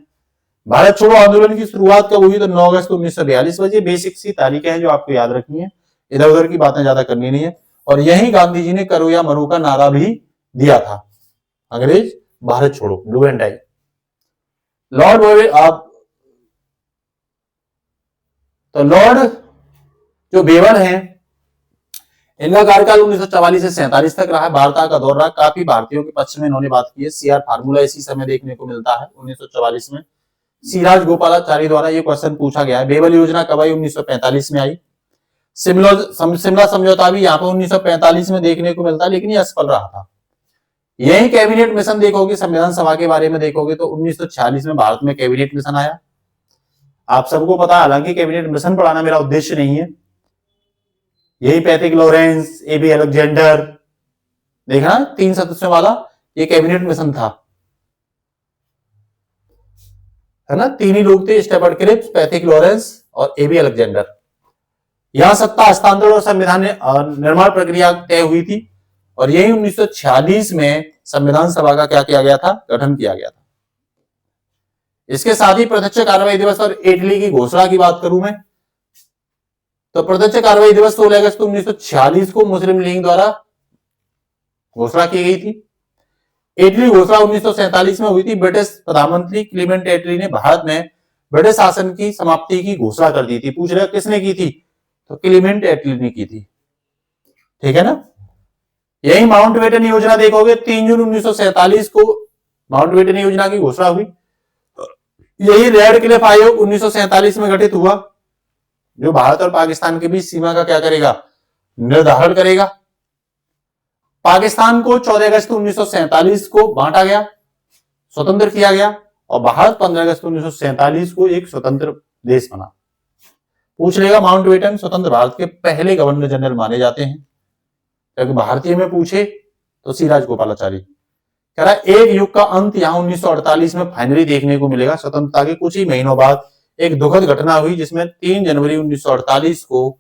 भारत छोड़ो आंदोलन की शुरुआत कब हुई? तो 9 अगस्त 1942 बजे। बेसिक सी तारीखें हैं जो आपको याद रखनी है, इधर उधर की बातें ज्यादा करनी नहीं है। और यही गांधी जी ने करो या मरो का नारा भी दिया था, अंग्रेज भारत छोड़ो, डू एंड डाई। लॉर्ड जो बेवर हैं, इनका कार्यकाल 1944 से 47 तक रहा। वार्ता का दौर रहा, काफी भारतीयों के पक्ष में इन्होंने बात की है। सीआर फार्मूला इसी समय देखने को मिलता है 1944 में। सीराज गोपालाचारी द्वारा ये क्वेश्चन पूछा गया है। बेवल योजना कब आई? 1945 में आई। शिमला समझौता भी यहाँ पर 1945 में देखने को मिलता है, लेकिन ये असफल रहा था। यही कैबिनेट मिशन देखोगे, संविधान सभा के बारे में देखोगे तो 1946 में भारत में कैबिनेट मिशन आया। आप सबको पता है, हालांकि कैबिनेट मिशन पढ़ाना मेरा उद्देश्य नहीं है। यही पैथिक लॉरेंस, एबी अलेक्जेंडर, देखा 3 सदस्यों वाला ये कैबिनेट मिशन था, है ना। 3 ही लोग थे, स्टेफर्ड क्रिप्स, पैथिक लॉरेंस और एबी अलेक्जेंडर। यहां सत्ता हस्तांतरण और संविधान निर्माण प्रक्रिया तय हुई थी। और यही 1946 में संविधान सभा का क्या किया गया था? गठन किया गया था। इसके साथ ही प्रत्यक्ष कार्रवाई दिवस और इटली की घोषणा की बात करूं मैं, तो प्रत्यक्ष कार्रवाई दिवस 16 अगस्त 1946 को मुस्लिम लीग द्वारा घोषणा की गई थी। इटली घोषणा 1947 में हुई थी। ब्रिटिश प्रधानमंत्री क्लीमेंट एटली ने भारत में ब्रिटिश शासन की समाप्ति की घोषणा कर दी थी। पूछ रहे किसने की थी? तो क्लीमेंट एटली ने की थी। ठीक है ना। यही माउंटबेटन योजना देखोगे, 3 जून 1947 को माउंटबेटन योजना की घोषणा हुई। यही रेड क्लिफ आयोग 1947 में गठित हुआ, जो भारत और पाकिस्तान के बीच सीमा का क्या करेगा? निर्धारण करेगा। पाकिस्तान को 14 अगस्त 1947 को बांटा गया, स्वतंत्र किया गया, और भारत 15 अगस्त 1947 को एक स्वतंत्र देश बना। पूछ लेगा, माउंटबेटन स्वतंत्र भारत के पहले गवर्नर जनरल माने जाते हैं। क्योंकि भारतीय में पूछे तो सीराज गोपालाचारी। कह रहा एक युग का अंत यहां 1948 में फाइनली देखने को मिलेगा। स्वतंत्रता के कुछ ही महीनों बाद एक दुखद घटना हुई, जिसमें 3 जनवरी 1948 को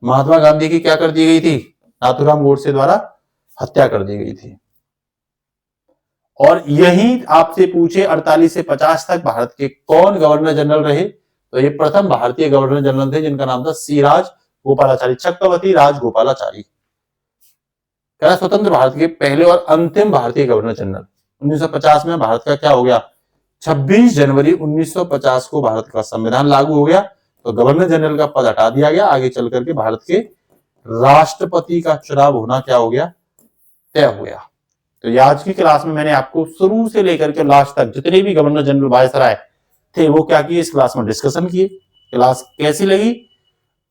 महात्मा गांधी की क्या कर दी गई थी? नाथूराम गोडसे द्वारा हत्या कर दी गई थी। और यही आपसे पूछे 48 से 50 तक भारत के कौन गवर्नर जनरल रहे, तो ये प्रथम भारतीय गवर्नर जनरल थे, जिनका नाम था सीराज गोपालाचारी, चक्रवर्ती राज गोपालाचारी। कह रहा स्वतंत्र भारत के पहले और अंतिम भारतीय गवर्नर जनरल। 1950 में भारत का क्या हो गया? 26 जनवरी 1950 को भारत का संविधान लागू हो गया, तो गवर्नर जनरल का पद हटा दिया गया। आगे चल करके भारत के राष्ट्रपति का चुनाव होना क्या हो गया? तय हो गया। तो ये आज की क्लास में मैंने आपको शुरू से लेकर के लास्ट तक जितने भी गवर्नर जनरल वायसराय थे वो क्या किए, इस क्लास में डिस्कशन किए। क्लास कैसी लगी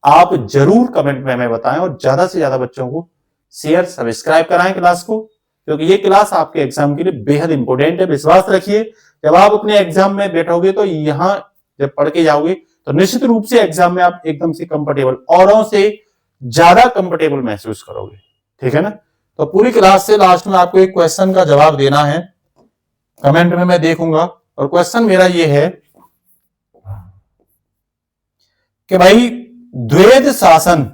आप जरूर कमेंट में हमें बताएं, और ज्यादा से ज्यादा बच्चों को शेयर सब्सक्राइब कराएं क्लास को, क्योंकि ये क्लास आपके एग्जाम के लिए बेहद इंपॉर्टेंट है। विश्वास रखिए, जब आप अपने एग्जाम में बैठोगे तो यहां जब पढ़ के जाओगे तो निश्चित रूप से एग्जाम में आप एकदम से कंफर्टेबल, औरों से ज्यादा कंफर्टेबल महसूस करोगे। ठीक है ना। तो पूरी क्लास से लास्ट में आपको एक क्वेश्चन का जवाब देना है, कमेंट में मैं देखूंगा। और क्वेश्चन मेरा ये है कि भाई द्वैध शासन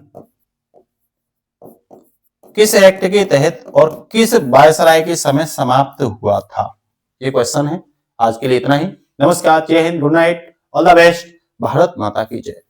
किस एक्ट के तहत और किस वायसराय के समय समाप्त हुआ था? ये क्वेश्चन है। आज के लिए इतना ही। नमस्कार, जय Hind, good night, all the best, Bharat माता की जय।